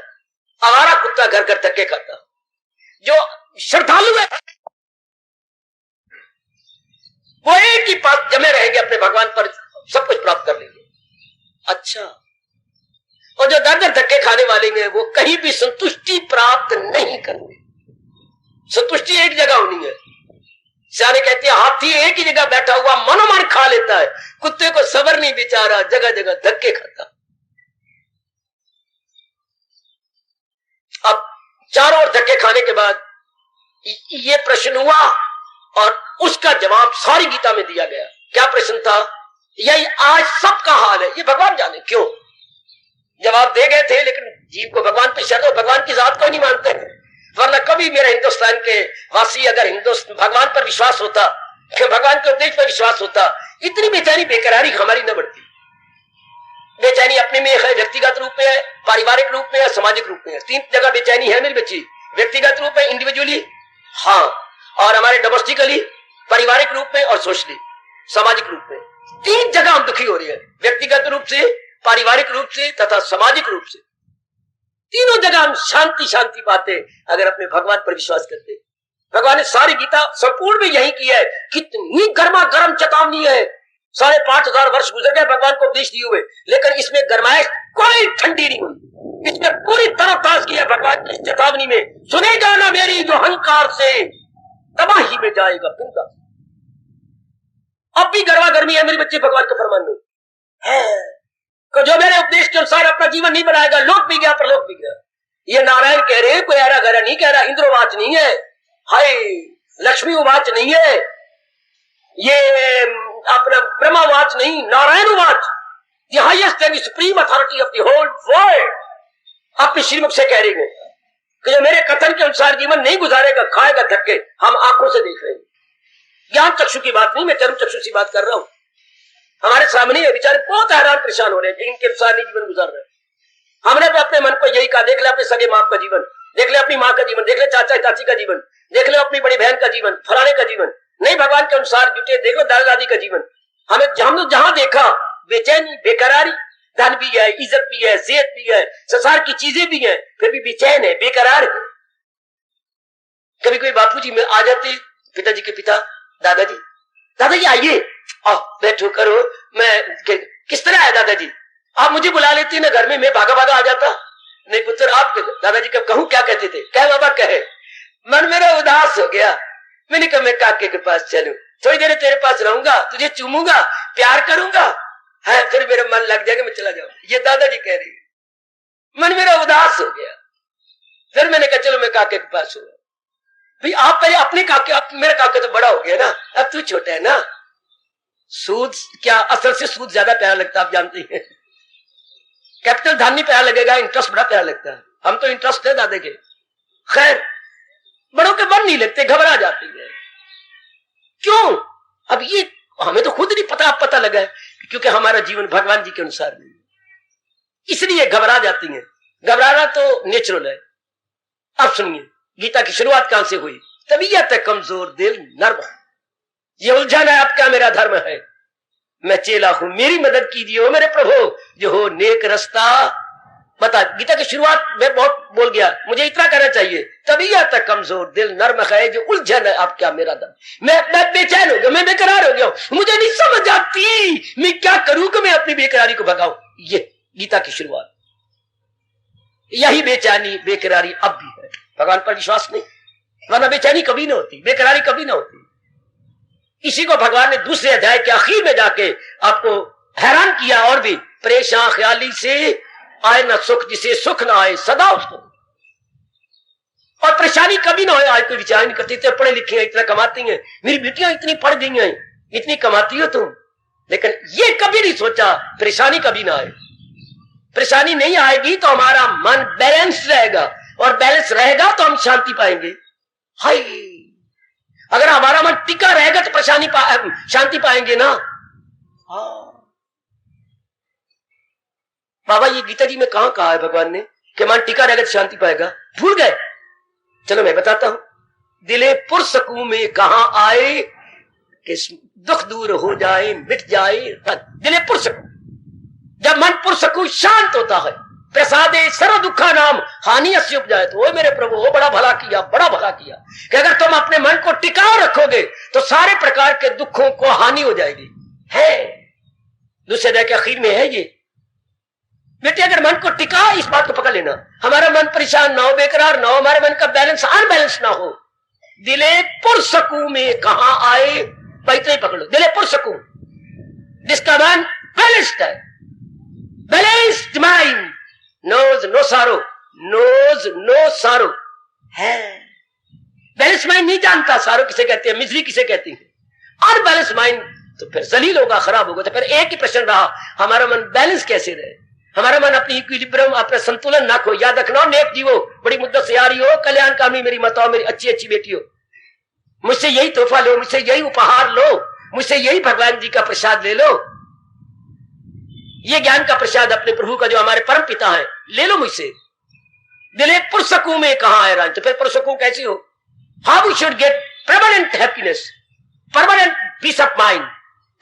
आवारा कुत्ता घर घर धक्के खाता। जो श्रद्धालु है वो एक ही पास जमे रहेंगे, अपने भगवान पर सब कुछ प्राप्त कर लेंगे। अच्छा, और जो दर दर धक्के खाने वाले हैं वो कहीं भी संतुष्टि प्राप्त नहीं करते। संतुष्टि एक जगह होनी है। सियाने कहते हैं हाथी एक ही जगह बैठा हुआ मनोमन खा लेता है, कुत्ते को सबर नहीं, बेचारा जगह जगह धक्के खाता। अब चारों ओर धक्के खाने के बाद ये प्रश्न हुआ और उसका जवाब सारी गीता में दिया गया। क्या प्रश्न था? यही आज सबका हाल है, ये भगवान जाने क्यों जवाब दे गए थे, लेकिन जीव को भगवान पे शर्त, भगवान की जात को नहीं मानते। वरना कभी मेरे हिंदुस्तान के वासी अगर भगवान पर विश्वास होता, भगवान के उपदेश पर विश्वास होता, इतनी बेचैनी बेकरारी हमारी न बढ़ती। बेचैनी अपने में है, व्यक्तिगत रूप में है, पारिवारिक रूप में है, सामाजिक रूप में है। 3 जगह बेचैनी है मेरी बच्ची। व्यक्तिगत रूप में इंडिविजुअली, हाँ, और हमारे डोमेस्टिकली पारिवारिक रूप में, और सोशली सामाजिक रूप में। 3 जगह हम दुखी हो रहे हैं, व्यक्तिगत रूप से, पारिवारिक रूप से तथा सामाजिक रूप से। तीनों जगह हम शांति शांति पाते अगर अपने भगवान पर विश्वास करते। भगवान ने सारी गीता संपूर्ण में यही की है। कितनी गर्मा गर्म चेतावनी है, 5,500 वर्ष गुजर गए भगवान को उपदेश दिए हुए, लेकिन इसमें गरमाइश कोई ठंडी नहीं हुई। इसमें पूरी तरह ताज किया भगवान की चेतावनी में, सुनेगा ना मेरी जो अहंकार से तबाही में जाएगा पिंगा। अब भी गर्मा गर्मी है मेरे बच्चे भगवान के फरमान में है। जो मेरे उपदेश के अनुसार अपना जीवन नहीं बनाएगा, लोक भी गया परलोक भी गया। ये नारायण कह रहे, कोई हरा गहरा नहीं कह रहा, इंद्रवाच नहीं है, हाय लक्ष्मी उवाच नहीं है, ये अपना ब्रह्मावाच नहीं, नारायण उवाच, the highest and supreme authority of the whole world अपने श्रीमुख से कह रही है कि जो मेरे कथन के अनुसार जीवन नहीं गुजारेगा खाएगा धक्के। हम आंखों से देख रहे हैं, ज्ञान चक्षु की बात नहीं, मैं चरम चक्षु की बात कर रहा हूं। हमारे सामने है, बेचारे बहुत हैरान परेशान हो रहे हैं, इनके अनुसार नहीं जीवन गुजार रहे। हमने भी अपने मन को यही कहा, देख ले अपने सगे बाप का जीवन, देख ले अपनी माँ का जीवन, देख ले चाचा चाची का जीवन, देख ले अपनी बड़ी बहन का जीवन, फलाने का जीवन नहीं भगवान के अनुसार जुटे, देख लो दादा दादी का जीवन। हमें जहां देखा बेचैनी बेकरारी, धन भी है, इज्जत भी है, सेहत भी है, संसार की चीजें भी है, फिर भी बेचैन है, बेकरार है। कभी कोई बापू जी में आ जाते, पिताजी के पिता दादाजी आइए, आओ बैठो करो, मैं किस तरह है दादाजी, आप मुझे बुला लेते ना घर में, मैं भागा भागा आ जाता। नहीं पुत्र, आप दादाजी कब कहूं क्या कहते थे, कह बाबा कहे, मन मेरा उदास हो गया, मैंने कहा मैं काके के पास चलूं, थोड़ी देर तेरे पास रहूंगा, तुझे चूमूंगा, प्यार करूंगा, है फिर मेरा मन लग जाएगा, मैं चला जाऊंगा। ये दादाजी कह रही है, मन मेरा उदास हो गया। फिर मैंने कहा चलो मैं काके के पास हूँ। भाई आप पहले अपने काके, मेरा काका तो बड़ा हो गया ना, अब तू छोटा है ना। सूद क्या, असल से सूद ज्यादा प्यारा लगता, आप जानते हैं। कैपिटल धान नहीं प्यारा लगेगा, इंटरेस्ट बड़ा प्यारा लगता है। हम तो इंटरेस्ट है दादे के, खैर बड़ों के मन नहीं लगते, घबरा जाती है। क्यों? अब ये हमें तो खुद नहीं पता, अब पता लगा है क्योंकि हमारा जीवन भगवान जी के अनुसार नहीं, इसलिए घबरा जाती हैं। घबराना तो नेचुरल है। अब सुनिए गीता की शुरुआत कहां से हुई। तबीयत कमजोर दिल नर्म, ये उलझन है, अब क्या मेरा धर्म है, मैं चेला हूं, मेरी मदद कीजिए हो मेरे प्रभु, जो हो नेक रास्ता बता। गीता की शुरुआत में बहुत बोल गया, मुझे इतना कहना चाहिए, तबीयत कमजोर दिल नर्म है, जो उलझन है अब क्या मेरा धर्म। मैं बेचैन हो गया, मैं बेकरार हो गया, मुझे नहीं समझ आती मैं क्या करूं कि मैं अपनी बेकरारी को भगाऊं। ये गीता की शुरुआत, यही बेचैनी बेकरारी अब भी है। भगवान पर विश्वास नहीं, वरना बेचैनी कभी ना होती, बेकरारी कभी ना होती। इसी को भगवान ने दूसरे अध्याय के आखिर में जाके आपको हैरान किया, और भी परेशान ख्याली से आए न सुख, जिसे सुख ना आए सदा उसको, और परेशानी कभी ना हो। आज कोई विचार नहीं करती, इतने पढ़े लिखे हैं, इतना कमाती हैं, मेरी बेटियां इतनी पढ़ गई हैं, इतनी कमाती हो तुम, लेकिन ये कभी नहीं सोचा परेशानी कभी ना आए। परेशानी नहीं आएगी तो हमारा मन बैलेंस रहेगा, और बैलेंस रहेगा तो हम शांति पाएंगे। हाय, अगर हमारा मन टिका रहेगा तो शांति पाएंगे ना। हाँ बाबा, ये गीता जी में कहां कहा है भगवान ने कि मन टिका रहेगा तो शांति पाएगा? भूल गए? चलो मैं बताता हूं। दिले पुरसकू में कहां आए कि दुख दूर हो जाए मिट जाए। दिले पुरसकू, जब मन पुरसकू शांत होता है, प्रसादे सर्व दुखा नाम हानि अस्य उपजाए, तो मेरे प्रभु वो बड़ा भला किया, बड़ा भला किया कि अगर तुम अपने मन को टिकाव रखोगे तो सारे प्रकार के दुखों को हानि हो जाएगी। है दूसरे अध्याय के आखिर में है ये। बेटे अगर मन को टिका, इस बात को पकड़ लेना, हमारा मन परेशान ना हो, बेकरार ना हो, हमारे मन का बैलेंस अनबैलेंस ना हो। दिले पुरसकू में कहां आए, इतना ही पकड़ लो, दिले पुरसकू, जिसका मन बैलेंस्ड है, बैलेंस्ड माइंड नोज नो सारो, नोज नो सारो है। बैलेंस माइंड नहीं जानता सारो किसे कहते हैं, मिजरी किसे कहती है। और बैलेंस माइंड तो फिर जलील होगा, खराब होगा। तो फिर एक ही प्रश्न रहा, हमारा मन बैलेंस कैसे रहे, हमारा मन अपनी इक्विलिब्रियम, अपना संतुलन ना खो। याद रखना, नेक जीवो, बड़ी मुद्दत से आ रही हो, कल्याण कामी मेरी माताओं, मेरी अच्छी अच्छी बेटी हो, मुझसे यही तोहफा लो, मुझसे यही उपहार लो, मुझसे यही भगवान जी का प्रसाद ले लो, ये ज्ञान का प्रसाद अपने प्रभु का जो हमारे परम पिता है, ले लो मुझसे। दिले पुरसकू में कहां है राज, तो फिर पुरसकू कैसी हो? How we should get permanent happiness, permanent peace of mind,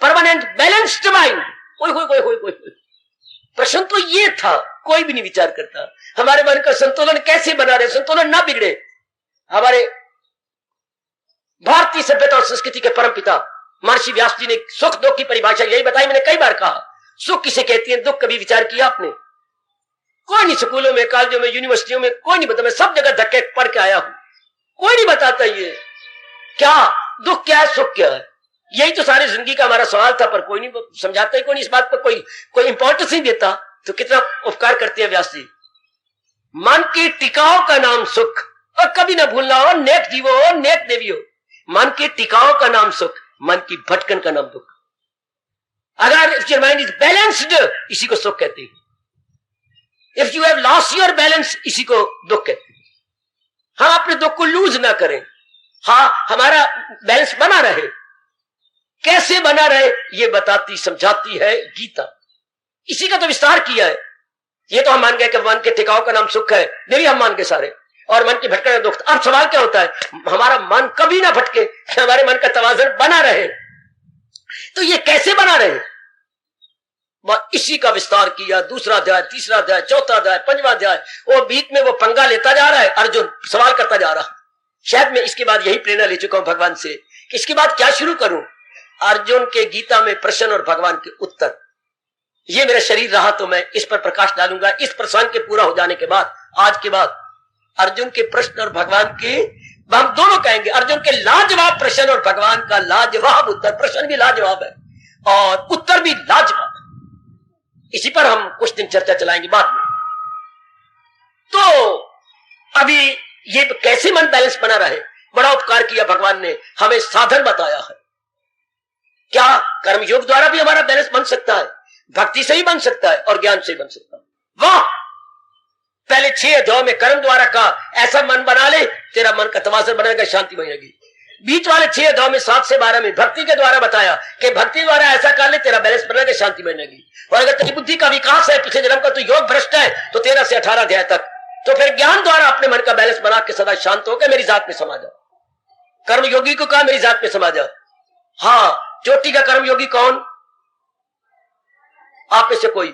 permanent balanced mind. प्रश्न तो ये था, कोई भी नहीं विचार करता हमारे मन का संतुलन कैसे बना रहे, संतुलन ना बिगड़े। हमारे भारतीय सभ्यता और संस्कृति के परम पिता महर्षि व्यास जी ने सुख दुख की परिभाषा यही बताई, मैंने कई बार कहा। सुख किसे कहती है, दुख कभी विचार किया आपने? कोई नहीं, स्कूलों में, कॉलेजों में, यूनिवर्सिटियों में कोई नहीं बता, मैं सब जगह धक्के पढ़ के आया हूं, कोई नहीं बताता ये क्या दुख क्या है, सुख क्या है। यही तो सारी जिंदगी का हमारा सवाल था, पर कोई नहीं समझाता, कोई नहीं इस बात पर कोई इंपॉर्टेंस नहीं देता। तो कितना उपकार करते हैं व्यास जी। मन की टिकाव का नाम सुख, और कभी ना भूलना हो, नेक जीवो हो, नेक देवी हो, मन की टिकाव का नाम सुख, मन की भटकन का नाम दुख। अगर if your mind is balanced, इसी को सुख कहते हैं। If you have lost your balance, इसी को दुख कहते हैं। हम अपने दुख को लूज ना करें, हाँ हमारा बैलेंस बना रहे। कैसे बना रहे ये बताती समझाती है गीता, इसी का तो विस्तार किया है। ये तो हम मान गए कि मन के टिकाव का नाम सुख है, देवी हम मान के सारे, और मन की भटकन दुख। अब सवाल क्या होता है, हमारा मन कभी ना भटके, हमारे मन का तवाज़ुन बना रहे। तो ये कैसे बना रहे, इसी का विस्तार किया। दूसरा अध्याय, तीसरा अध्याय, चौथा अध्याय, पंचवा अध्याय, और बीच में वो पंगा लेता जा रहा है, अर्जुन सवाल करता जा रहा। शायद मैं इसके बाद यही प्रेरणा ले चुका हूं भगवान से कि इसके बाद क्या शुरू करूं। अर्जुन के गीता में प्रश्न और भगवान के उत्तर, ये मेरा शरीर रहा तो मैं इस पर प्रकाश डालूंगा। इस प्रसंग के पूरा हो जाने के बाद, आज के बाद अर्जुन के प्रश्न और भगवान के, हम दोनों कहेंगे, अर्जुन के लाजवाब प्रश्न और भगवान का लाजवाब उत्तर। प्रश्न भी लाजवाब है और उत्तर भी लाजवाब है। इसी पर हम कुछ दिन चर्चा चलाएंगे बाद में। तो अभी ये कैसे मन बैलेंस बना रहे, बड़ा उपकार किया भगवान ने, हमें साधन बताया है। क्या कर्मयोग द्वारा भी हमारा बैलेंस बन सकता है, भक्ति से ही बन सकता है और ज्ञान से बन सकता है। वाह, पहले 6 अध्यायों में कर्म द्वारा कहा ऐसा मन बना ले, तेरा मन का तवाज़ुन बनेगा, शांति बनेगी। बीच वाले 6 अध्यायों में 7 से 12 में भक्ति के द्वारा बताया कि भक्ति द्वारा ऐसा कर ले, तेरा बैलेंस बनेगा, शांति बनेगी। और अगर तेरी बुद्धि का विकास है, पिछले जन्म का तो योग भ्रष्ट है, तो 13 से 18 अध्याय तक तो फिर ज्ञान द्वारा अपने मन का बैलेंस बना के सदा शांत होकर मेरी जात में समा जाओ। कर्म योगी को कहा मेरी जात में समा जाओ। हाँ, चोटी का कर्म योगी कौन? आप में से कोई?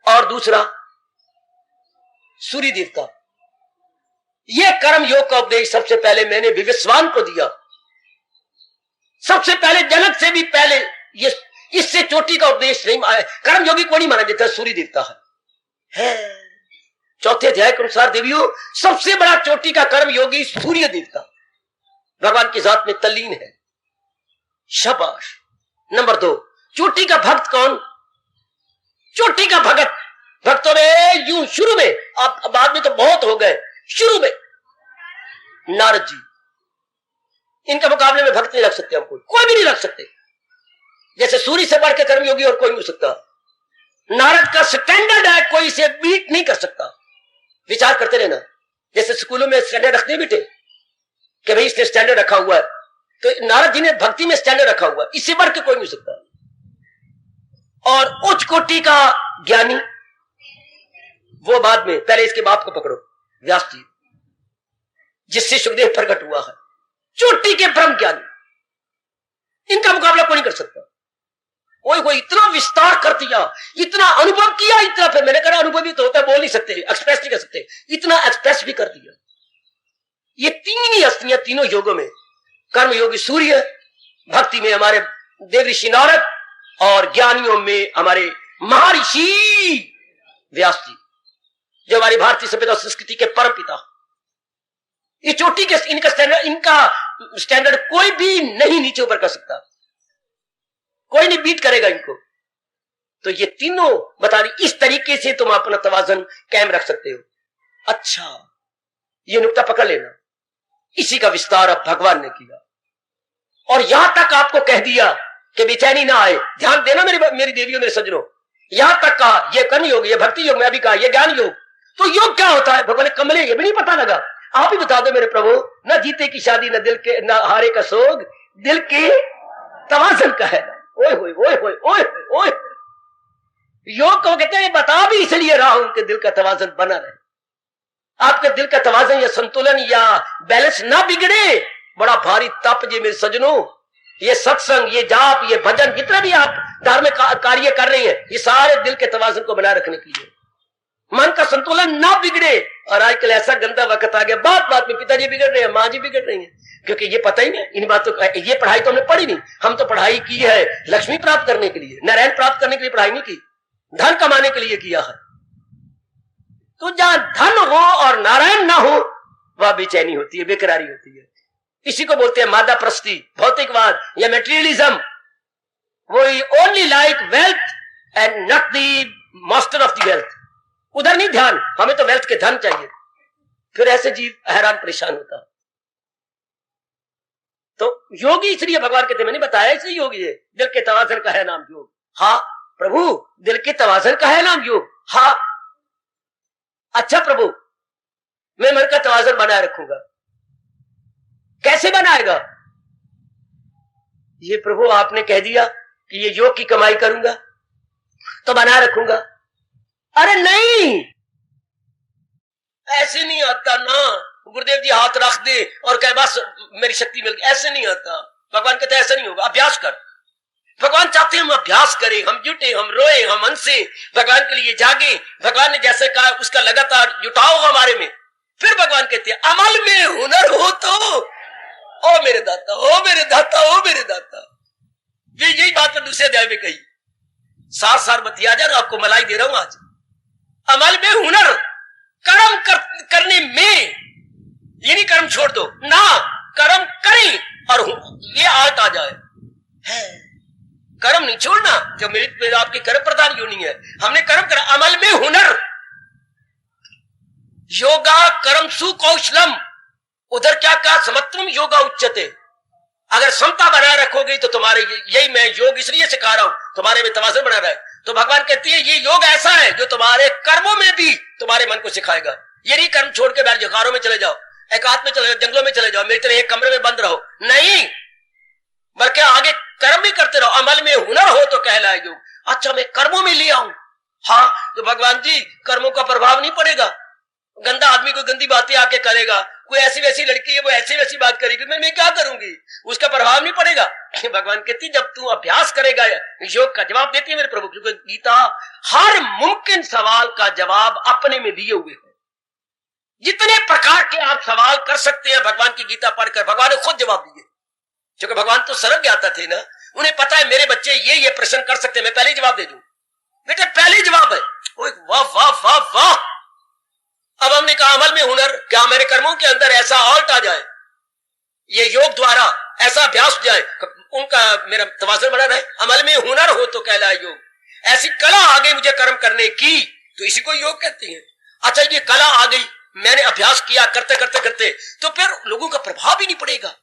और दूसरा सूर्य देवता। यह कर्म योग का उपदेश सबसे पहले मैंने विवस्वान को दिया, सबसे पहले, जनक से भी पहले। ये इससे चोटी का उपदेश नहीं आया। कर्म योगी को नहीं माना जाता, सूर्य देवता है। चौथे अध्याय के अनुसार देवियों, सबसे बड़ा चोटी का कर्म योगी सूर्य देवता भगवान की जात में तल्लीन है। शाबाश। नंबर 2, चोटी का भक्त कौन? चोटी का भगत, भक्तों में यूं शुरू में, आप बाद में तो बहुत हो गए, शुरू में नारद जी, इनके मुकाबले में भक्त नहीं रख सकते हम, कोई भी नहीं रख सकते। जैसे सूर्य से बढ़ के कर्मयोगी और कोई नहीं हो सकता। नारद का स्टैंडर्ड है, कोई इसे बीट नहीं कर सकता। विचार करते रहना, जैसे स्कूलों में स्टैंडर्ड रखते बेटे कि भाई इसने स्टैंडर्ड रखा हुआ है, तो नारद जी ने भक्ति में स्टैंडर्ड रखा हुआ है, इससे बढ़ के कोई नहीं हो सकता। और उच्च कोटि का ज्ञानी वो बाद में, पहले इसके बाप को पकड़ो, व्यास जी, जिससे सुखदेव प्रकट हुआ है। चोटी के ब्रह्म ज्ञानी, इनका मुकाबला कोई नहीं कर सकता। कोई इतना विस्तार कर दिया, इतना अनुभव किया, इतना, फिर मैंने कहा अनुभवी तो होता है, बोल नहीं सकते, एक्सप्रेस नहीं कर सकते, इतना एक्सप्रेस भी कर दिया। ये 3 ही हस्तियां तीनों योगों में, कर्म योगी सूर्य, भक्ति में हमारे देव ऋषि नारद, और ज्ञानियों में हमारे महर्षि व्यास जी, जो हमारी भारतीय सभ्यता संस्कृति के परम पिता। ये चोटी के इनका स्टैंडर्ड कोई भी नहीं नीचे ऊपर कर सकता, कोई नहीं बीट करेगा इनको। तो ये तीनों बता रही, इस तरीके से तुम अपना तवाज़ुन कायम रख सकते हो। अच्छा, ये नुक्ता पकड़ लेना, इसी का विस्तार अब भगवान ने किया, और यहां तक आपको कह दिया कि बेचैनी ना आए। ध्यान देना मेरी देवियों, मेरे सज्जनों, यहां तक कहा ये कर्म योग, ये भक्ति योग, मैं अभी कहा ये ज्ञान योग। तो योग क्या होता है? भगवान कमले, ये भी नहीं पता लगा, आप ही बता दो मेरे प्रभु। न जीते की शादी, न दिल के, न हारे का सोग, दिल के तवाज़ुन का है। ओए होए ओए होए ओए ओए, योग को कहते हैं बता भी इसलिए रहा हूं कि दिल का तवाज़ुन बना रहे। आपके दिल का तवाज़ुन या संतुलन या बैलेंस ना बिगड़े, बड़ा भारी तप जी मेरे सज्जनों। ये सत्संग, ये जाप, ये भजन, जितना भी आप धार्मिक कार्य कर रहे हैं, ये सारे दिल के तवाज़ुन को बनाए रखने के लिए, मन का संतुलन ना बिगड़े। और आजकल ऐसा गंदा वक्त आ गया, बात बात में पिताजी बिगड़ रहे हैं, माँ जी बिगड़ रही हैं, क्योंकि ये पता ही नहीं इन बातों का। ये पढ़ाई तो हमने पढ़ी नहीं, हम तो पढ़ाई की है लक्ष्मी प्राप्त करने के लिए, नारायण प्राप्त करने के लिए पढ़ाई नहीं की, धन कमाने के लिए किया है। तो जहां धन हो और नारायण ना हो, वह बेचैनी होती है, बेकरारी होती है। इसी को बोलते हैं मादा प्रस्ती, भौतिकवाद या मेटेरियलिज्म। वो only like wealth and not the master of the wealth. उधर नहीं ध्यान, हमें तो वेल्थ के धन चाहिए। फिर ऐसे जीव हैरान परेशान होता। तो योगी इसलिए भगवान कहते, मैंने बताया इसलिए योगी है, दिल के तवाज़ुन का है नाम योग। हाँ प्रभु, दिल के तवाज़ुन का है नाम योग। हाँ अच्छा प्रभु, मैं मन का तवाज़ुन बनाए रखूंगा। कैसे बनाएगा? ये प्रभु आपने कह दिया कि ये योग की कमाई करूंगा तो बनाए रखूंगा। अरे नहीं, ऐसे नहीं आता ना। गुरुदेव जी हाथ रख दे और कहे बस मेरी शक्ति मिल गई, ऐसे नहीं आता। भगवान कहते ऐसा नहीं होगा, अभ्यास कर। भगवान चाहते हैं हम अभ्यास करें, हम जुटे, हम रोए, हम हंसे, भगवान के लिए जागे। भगवान ने जैसे कहा उसका लगातार जुटाओ हमारे में। फिर भगवान कहते हैं अमल में हुनर हो तो ओ मेरे दाता, ओ मेरे दाता, ओ मेरे दाता। यही बात मैं दूसरे अध्याय में कही, सार बतिया जा, आपको मलाई दे रहा हूं आज। अमल में हुनर, कर्म करने में, ये नहीं कर्म छोड़ दो ना, कर्म करें और ये आर्ट आ जाए। है कर्म नहीं छोड़ना, जो मेरे आपकी कर्म प्रधान योनि है, हमने कर्म करा। अमल में हुनर, योगा कर्म सुकौशलम, उधर क्या कहा? समत्वम योगा उच्चते। अगर समता बनाए रखोगे तो तुम्हारे, यही मैं योग इसलिए सिखा रहा हूं, तुम्हारे में तवाज़ुन बना रहा है। तो भगवान कहती है ये योग ऐसा है जो तुम्हारे कर्मों में भी तुम्हारे मन को सिखाएगा। ये नहीं कर्म छोड़ के बैठ जाओ, गारों में चले जाओ, एकांत में चले जाओ, जंगलों में चले जाओ, मेरी तरह एक कमरे में बंद रहो, नहीं, बल्कि आगे कर्म भी करते रहो। अमल में हुनर हो तो कहलाए योग। अच्छा मैं कर्मों में ले आऊं, हाँ तो भगवान जी कर्मों का प्रभाव नहीं पड़ेगा। गंदा आदमी कोई गंदी बातें आके करेगा, कोई ऐसी वैसी लड़की है वो ऐसी वैसी बात करेगी, मैं क्या करूंगी, उसका प्रभाव नहीं पड़ेगा। भगवान कहती जब तू अभ्यास करेगा योग का, जवाब देती है मेरे प्रभु, क्योंकि गीता हर मुमकिन सवाल का जवाब अपने में दिए हुए है। जितने प्रकार के आप सवाल कर सकते हैं भगवान की गीता पढ़कर भगवान ने खुद जवाब दिए, क्योंकि भगवान तो सर्व ज्ञाता थे ना, उन्हें पता है मेरे बच्चे ये प्रश्न कर सकते हैं, मैं पहले जवाब दे दूं। बेटे पहले जवाब है। वाह वाह वाह वाह। अब हमने कहा अमल में हुनर, क्या मेरे कर्मों के अंदर ऐसा ऑल्ट आ जाए, ये योग द्वारा ऐसा अभ्यास हो जाए, उनका मेरा तवाज़ुन बना रहे, अमल में हुनर हो तो कहलाए योग। ऐसी कला आ गई मुझे कर्म करने की, तो इसी को योग कहते हैं। अच्छा ये कला आ गई, मैंने अभ्यास किया, करते करते करते, तो फिर लोगों का प्रभाव भी नहीं पड़ेगा।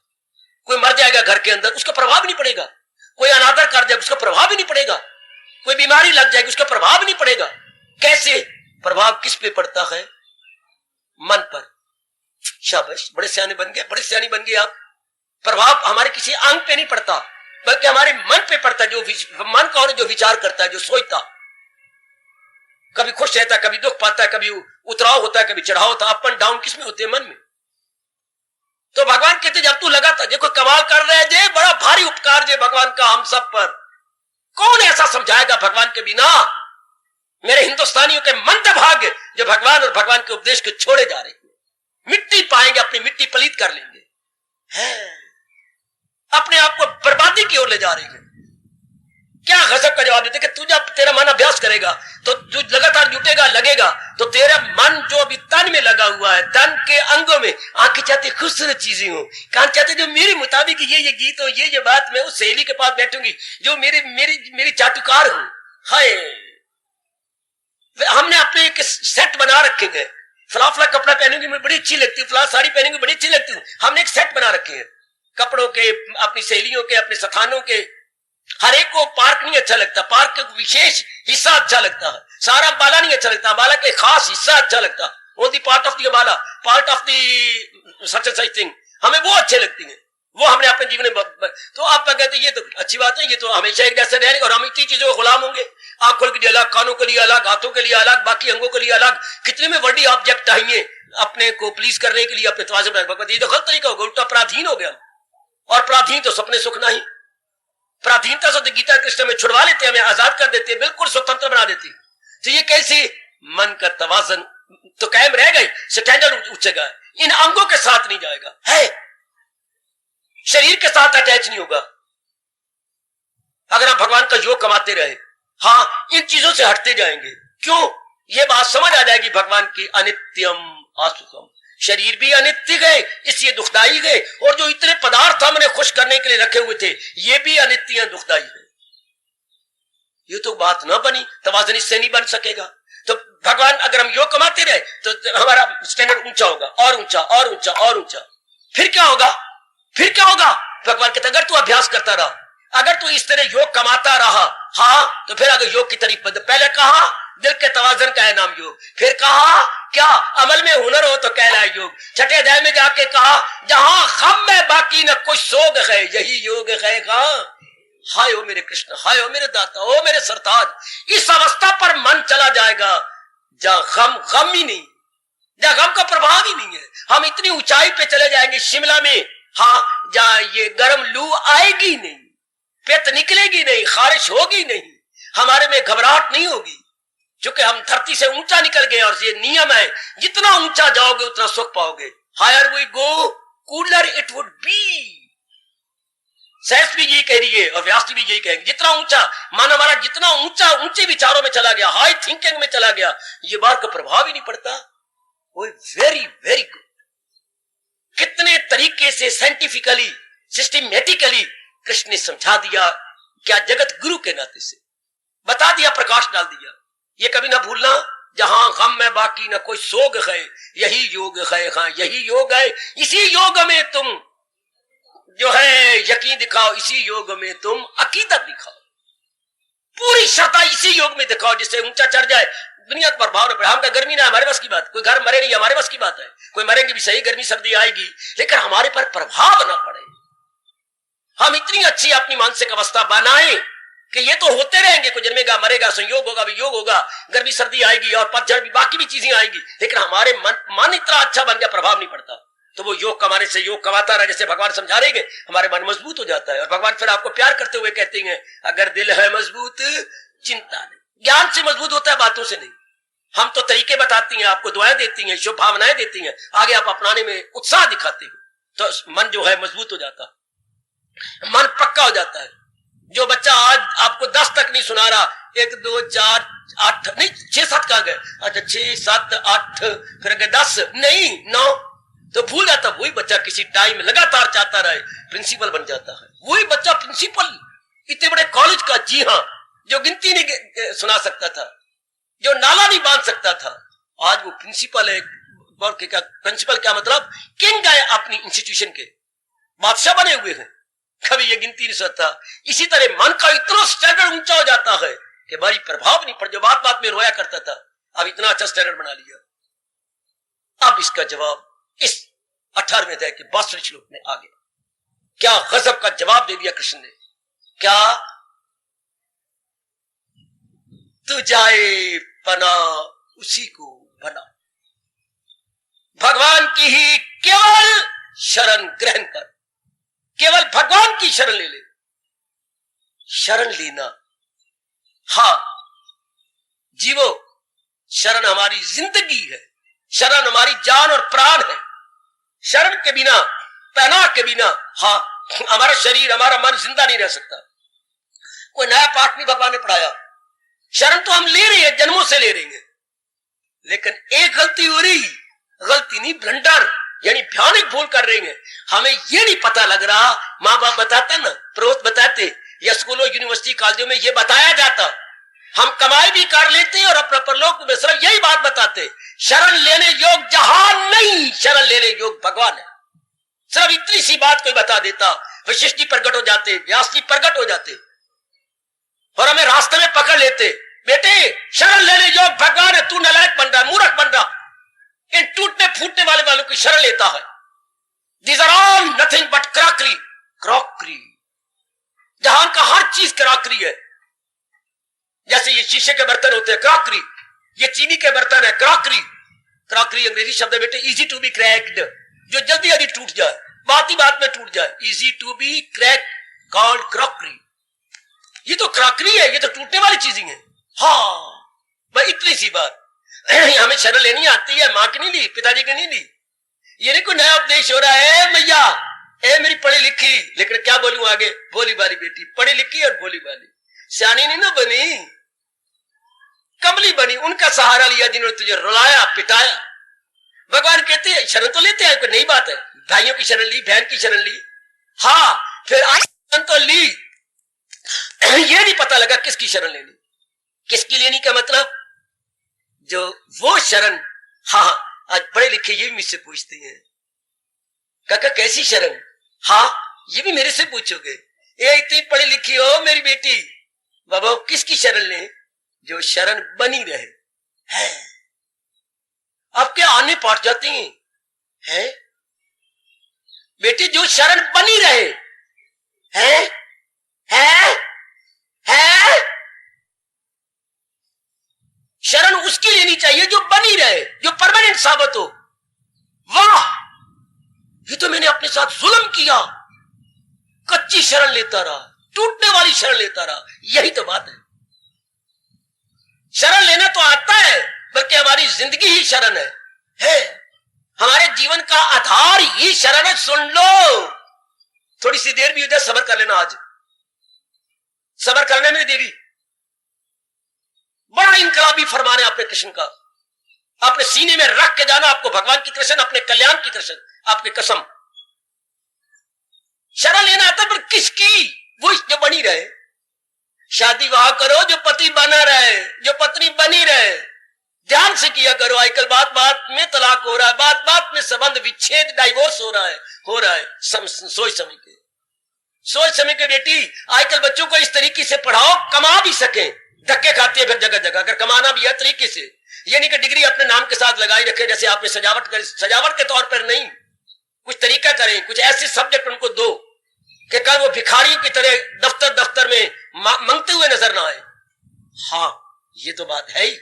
कोई मर जाएगा घर के अंदर, उसका प्रभाव नहीं पड़ेगा। कोई अनादर कर जाएगा, उसका प्रभाव भी नहीं पड़ेगा। कोई बीमारी लग जाएगी, उसका प्रभाव नहीं पड़ेगा। कैसे प्रभाव किस पे पड़ता है? मन पर। शाबाश, बड़े सियाने बन गए, बड़े सियानी बन गए आप। प्रभाव हमारे किसी अंग पे नहीं पड़ता, बल्कि हमारे मन पे पड़ता है। जो मन कौन है? जो विचार करता है, जो सोचता, कभी खुश रहता है, कभी दुख पाता है, कभी उतराव होता है, कभी चढ़ाव होता है। अप एंड डाउन किसमें होते हैं? मन में। तो भगवान कहते जब तू लगातार देखो कमाल कर रहे जे, बड़ा भारी उपकार जे भगवान का हम सब पर, कौन ऐसा समझाएगा भगवान के बिना? मेरे हिंदुस्तानियों के मंदभाग्य जो भगवान और भगवान के उपदेश को छोड़े जा रहे हैं, मिट्टी पाएंगे, अपनी मिट्टी पलीत कर लेंगे, है अपने आप को बर्बादी की ओर ले जा रहे हैं। क्या गजब का जवाब देते कि तू जब तेरा मन अभ्यास करेगा तो तू लगातार जुटेगा, लगेगा, तो तेरा मन जो अभी तन में लगा हुआ है, तन के अंगों में, आंखें चाहती खूबसूरत चीजें हो, कान चाहते जो मेरे मुताबिक ये गीत हो, ये बात, मैं उस सहेली के पास बैठूंगी जो मेरी चाटुकार हो। हाय, हमने अपने एक सेट बना रखे हैं, फला फला कपड़ा पहनूंगी मैं बड़ी अच्छी लगती हूँ, फला साड़ी पहनूंगी बड़ी अच्छी लगती हूँ। हमने एक सेट बना रखे हैं कपड़ों के, अपनी सहेलियों के, अपने स्थानों के। हर एक को पार्क नहीं अच्छा लगता, पार्क का विशेष हिस्सा अच्छा लगता है। सारा अम्बाला नहीं अच्छा लगता, अम्बाला के खास हिस्सा अच्छा लगता है। Only part of the Ambala, part of the such and such thing, हमें वो अच्छे लगती हैं, वो हमने अपने जीवन में। तो आप कहते हैं ये तो अच्छी बात है, ये तो हमेशा एक जैसे रहेंगे और हम इतनी चीजों के गुलाम होंगे। आंखों के लिए अलग, कानों के लिए अलग, हाथों के लिए अलग, बाकी अंगों के लिए अलग, कितने में वर्डी ऑब्जेक्ट चाहिए अपने को प्लीज करने के लिए, अपने तवाज़ुन में। भगवत ये तो गलत तरीका होगा, उल्टा पराधीन हो गया। और पराधीन तो सपने सुख नहीं, पराधीनता से तो गीता कृष्ण में छुड़वा लेते हैं, हमें आजाद कर देते हैं, बिल्कुल स्वतंत्र बना देती। तो ये कैसे मन का तवाज़ुन तो कायम रह गई, स्टैंडर्ड उठेगा, इन अंगों के साथ नहीं जाएगा, है शरीर के साथ अटैच नहीं होगा। अगर हम भगवान का योग कमाते रहे, हाँ इन चीजों से हटते जाएंगे। क्यों? ये बात समझ आ जाएगी भगवान की अनित्यम असुखम, शरीर भी अनित्य गए, इसलिए दुखदाई गए, और जो इतने पदार्थ हमने खुश करने के लिए रखे हुए थे ये भी अनित्य दुखदाई है। ये तो बात ना बनी, तवाज़ुन इससे नहीं बन सकेगा। तो भगवान अगर हम योग कमाते रहे तो हमारा स्टैंडर्ड ऊंचा होगा, और ऊंचा और ऊंचा और ऊंचा। फिर क्या होगा? फिर क्या होगा? भगवान कहते अगर तू अभ्यास करता रहा, अगर तू इस तरह योग कमाता रहा, हाँ तो फिर अगर योग की तारीफ बंद। पहले कहा दिल के तवाज़ुन का है नाम योग, फिर कहा क्या अमल में हुनर हो तो कहलाए योग। छठे अध्याय में जाके कहा जहां गम में बाकी न कोई सोग है, यही योग है। कहा हाय ओ मेरे कृष्ण, हाय ओ मेरे दाता, ओ मेरे सरताज। इस अवस्था पर मन चला जाएगा जहां गम ही नहीं, जहां गम का प्रभाव ही नहीं है। हम इतनी ऊंचाई पे चले जाएंगे शिमला में, हाँ जहां ये गर्म लू आएगी नहीं, पेट निकलेगी नहीं, खारिश होगी नहीं, हमारे में घबराहट नहीं होगी, क्योंकि हम धरती से ऊंचा निकल गए। और ये नियम है, जितना ऊंचा जाओगे उतना सुख पाओगे। Higher we go cooler it would be. सहस भी यही कह रही है और व्यास भी यही कहेंगे, जितना ऊंचा मन हमारा, जितना ऊंचा ऊंचे विचारों में चला गया, हाई थिंकिंग में चला गया, ये बात का प्रभाव ही नहीं पड़ता। Very very good. कितने तरीके से साइंटिफिकली, सिस्टमेटिकली कृष्ण ने समझा दिया, क्या जगत गुरु के नाते से बता दिया, प्रकाश डाल दिया। ये कभी ना भूलना, जहां गम में बाकी ना कोई सोग है, यही योग है। हाँ यही योग है, इसी योग में तुम जो है यकीन दिखाओ, इसी योग में तुम अकीदत दिखाओ। पूरी श्रद्धा इसी योग में दिखाओ जिससे ऊंचा चढ़ जाए, दुनिया पर भाव न पड़े। हम गर्मी ना हमारे बस की बात, कोई घर मरे नहीं हमारे बस की बात है, कोई मरेंगे भी सही, गर्मी सर्दी आएगी, लेकिन हमारे पर प्रभाव ना पड़े। हम इतनी अच्छी अपनी मानसिक अवस्था बनाएं कि ये तो होते रहेंगे, कोई जन्मेगा मरेगा, संयोग होगा वियोग होगा, गर्मी सर्दी आएगी और पतझड़ भी, बाकी भी चीजें आएंगी, लेकिन हमारे मन इतना अच्छा बन गया, प्रभाव नहीं पड़ता। तो वो योग कमाने से योग कमाता रहा, जैसे भगवान समझा रहे हैं, हमारे मन मजबूत हो जाता है। और भगवान फिर आपको प्यार करते हुए कहते हैं, अगर दिल है मजबूत चिंता नहीं। ज्ञान से मजबूत होता है, बातों से नहीं। हम तो तरीके बताती हैं, आपको दुआएं देती हैं, शुभ भावनाएं देती हैं, आगे आप अपनाने में उत्साह दिखाते हो, तो मन जो है मजबूत हो जाता है, मन पक्का हो जाता है। जो बच्चा आज आपको 10 तक नहीं सुना रहा, 1 2 4 8 नहीं 6 7 कहा गए, अच्छा 6 7 8 फिर अगर 10 नहीं 9 तो भूल जाता। वही बच्चा किसी टाइम लगातार चाहता रहे, प्रिंसिपल बन जाता है। वही बच्चा प्रिंसिपल इतने बड़े कॉलेज का, जी हाँ, जो गिनती नहीं सुना सकता था, जो नाला नहीं बांध सकता था, आज वो प्रिंसिपल है। प्रिंसिपल क्या मतलब, किंग है अपनी इंस्टीट्यूशन के, बादशाह बने हुए हैं, कभी ये गिनती नहीं सकता। इसी तरह मन का इतना स्टैंडर्ड ऊंचा हो जाता है कि भाई प्रभाव नहीं पड़, जो बात बात में रोया करता था, अब इतना अच्छा स्टैंडर्ड बना लिया। अब इसका जवाब इस 18वें अध्याय के 62वें श्लोक में आ गया। क्या गजब का जवाब दे दिया कृष्ण ने। क्या, तू जाए पना उसी को बना, भगवान की ही केवल शरण ग्रहण कर, केवल भगवान की शरण ले ले। शरण लेना, हाँ जीवो, शरण हमारी जिंदगी है, शरण हमारी जान और प्राण है। शरण के बिना, पनाह के बिना, हाँ हमारा शरीर हमारा मन जिंदा नहीं रह सकता। कोई नया पाठ नहीं भगवान ने पढ़ाया। शरण तो हम ले रहे हैं, जन्मों से ले रहे हैं, लेकिन एक गलती हो रही, गलती नहीं ब्लंडर, यानी भयानक भूल कर रहे हैं। हमें ये नहीं पता लग रहा, माँ बाप बताता ना, प्रोत बताते, या स्कूलों यूनिवर्सिटी कॉलेजों में ये बताया जाता, हम कमाई भी कर लेते और अपना परलोक में सिर्फ यही बात बताते, शरण लेने योग जहान नहीं, शरण लेने योग भगवान है। सिर्फ इतनी सी बात कोई बता देता, वशिष्ठ जी प्रकट हो जाते, व्यास जी प्रकट हो जाते और हमें रास्ते में पकड़ लेते, बेटे शरण लेने योग भगवान है, तू नालायक बन रहा, मूर्ख बन रहा, इन टूटने फूटने वाले वालों की शरण लेता है। These are all nothing but crockery, crockery, जहान का हर चीज क्रॉकरी है। जैसे ये शीशे के बर्तन होते हैं, क्रॉकरी, ये चीनी के बर्तन है, क्रॉकरी। क्रॉकरी अंग्रेजी शब्द है बेटे, इजी टू बी क्रैक्ड, जो जल्दी जल्दी टूट जाए, बात ही बात में टूट जाए, easy to be crack, called crockery. ये तो क्रॉकरी है, ये तो टूटने वाली चीजें हैं। हाँ भाई, इतनी सी बात। हमें शरण लेनी आती है, माँ की नहीं ली, पिताजी की नहीं ली। ये नहीं कोई नया उपदेश हो रहा है, मैया ए मेरी पढ़ी लिखी, लेकिन क्या बोलूं आगे, भोली भाली बेटी, पढ़ी लिखी और भोली भाली, सियानी नहीं ना बनी, कमली बनी, उनका सहारा लिया जिन्होंने तुझे रुलाया पिटाया। भगवान कहते हैं शरण तो लेते हैं, कोई नई बात है, भाइयों की शरण ली, बहन की शरण ली, हाँ फिर आज शरण तो ली, ये नहीं पता लगा किसकी शरण लेनी, किसकी लेनी का मतलब, जो वो शरण। हाँ आज पढ़े लिखे ये भी मुझसे पूछते हैं, काका कैसी शरण, हाँ ये भी मेरे से पूछोगे, ये इतनी पढ़ी लिखी हो मेरी बेटी, बाबा किसकी शरण ले, जो शरण बनी रहे है। आपके आने पहुंच जाती हैं बेटी, जो शरण बनी रहे है, शरण उसकी लेनी चाहिए जो बनी रहे, जो परमानेंट साबित हो। वाह, ये तो मैंने अपने साथ जुल्म किया, कच्ची शरण लेता रहा, टूटने वाली शरण लेता रहा, यही तो बात है। शरण लेना तो आता है, बल्कि हमारी जिंदगी ही शरण है। हमारे जीवन का आधार ही शरण है। सुन लो, थोड़ी सी देर भी उधर सब्र कर लेना, आज सब्र करने में देरी। बड़ा इनकलाबी फरमान है आपने कृष्ण का, अपने सीने में रख के जाना, आपको भगवान की कृष्ण, अपने कल्याण की कृष्ण, आपकी कसम। शरण लेना आता है, पर किसकी, वो जो बनी रहे। शादी वहां करो जो पति बना रहे, जो पत्नी बनी रहे, ध्यान से किया करो। आजकल बात बात में तलाक हो रहा है, बात बात में संबंध विच्छेद, डाइवोर्स हो रहा है सोच समझ के। सोच समय के बेटी, आजकल बच्चों को इस तरीके से पढ़ाओ कमा भी सके। धक्के खाते हैं फिर जगह जगह। अगर कमाना भी है तरीके से, ये नहीं कि डिग्री अपने नाम के साथ लगाई रखे, जैसे आपने सजावट कर, सजावट के तौर पर नहीं, कुछ तरीका करें, कुछ ऐसे सब्जेक्ट उनको दो कि कल वो भिखारियों की तरह दफ्तर दफ्तर में मांगते हुए नजर ना आए। हाँ, ये तो बात है ही।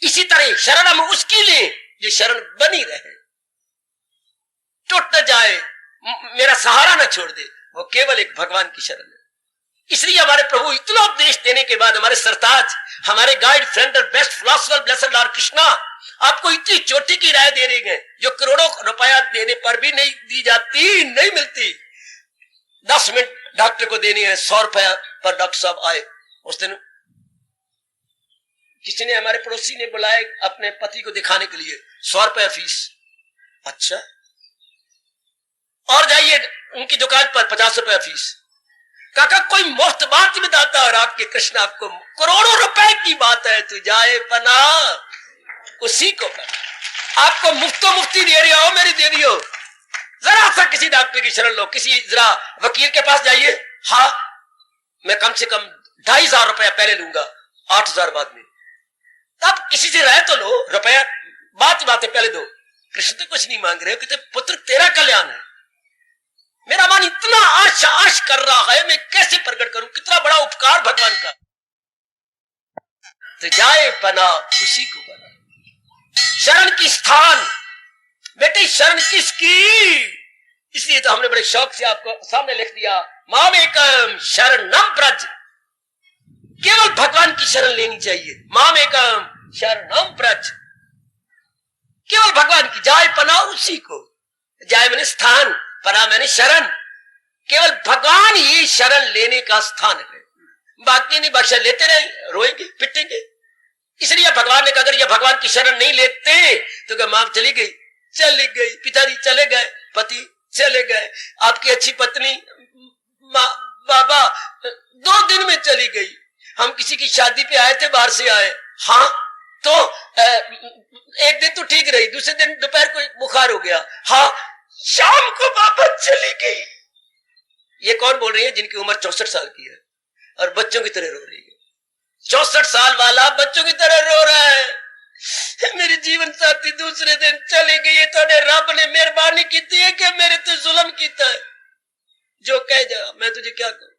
इसी तरह शरण हम उसकी लें जो शरण बनी रहे, टूट न जाए, मेरा सहारा न छोड़ दे, वो केवल एक भगवान की शरण है। इसलिए हमारे प्रभु इतना उपदेश देने के बाद, हमारे सरताज, हमारे गाइड, फ्रेंड और best philosopher blessed Lord Krishna आपको इतनी चोटी की राय दे रहे हैं जो करोड़ों रुपया देने पर भी नहीं दी जाती, नहीं मिलती। 10 मिनट डॉक्टर को देनी है, 100 रुपया पर डॉक्टर साहब आए। उस दिन किसी ने, हमारे पड़ोसी ने बुलाया अपने पति को दिखाने के लिए, 100 रुपया फीस। अच्छा, और जाइए उनकी दुकान पर 50 रुपया फीस। काका कोई मुफ्त बात में दाता, और आपके कृष्ण आपको करोड़ों रुपए की बात है, तू जाए पना उसी को कर। आपको मुफ्ती दे रही हो मेरी देवियों, जरा सा किसी डॉक्टर की शरण लो, किसी जरा वकील के पास जाइए। हाँ, मैं कम से कम 2500 रुपया पहले लूंगा, 8000 बाद में। तब किसी से रह तो लो, रुपया बात पहले दो। कृष्ण तो कुछ नहीं मांग रहे हो कि पुत्र तेरा कल्याण है। मेरा मन इतना आश कर रहा है, मैं कैसे प्रकट करूं कितना बड़ा उपकार भगवान का। तो जाए पना उसी को बना। शरण की स्थान बेटे, शरण किसकी? इसलिए तो हमने बड़े शौक से आपको सामने लिख दिया, मामेकम शरणम ब्रज। केवल भगवान की शरण लेनी चाहिए। मामेकम शरणम ब्रज, केवल भगवान की। जाए पना उसी को। जाए मैंने स्थान, पना मैंने शरण। केवल भगवान ही शरण लेने का स्थान है, बाकी नहीं। बख्शा लेते रहे, रोएंगे पिटेंगे। इसलिए भगवान ने कहा अगर ये भगवान की शरण नहीं लेते तो क्या मां चली गई, पिताजी चले गए, पति चले गए, आपकी अच्छी पत्नी बाबा 2 दिन में चली गई। हम किसी की शादी पे आए थे, बाहर से आए। हाँ, तो एक दिन तो ठीक रही, दूसरे दिन दोपहर को बुखार हो गया। हाँ, शाम को वापस चली गई। ये कौन बोल रही है? जिनकी उम्र 64 साल की है और बच्चों की तरह रो रही है। 64 साल वाला बच्चों की तरह रो रहा है, मेरी जीवन साथी दूसरे दिन चली गई। तो रब ने मेहरबानी की थी कि मेरे तो जुल्म किया है, जो कह जा मैं तुझे क्या कहूं।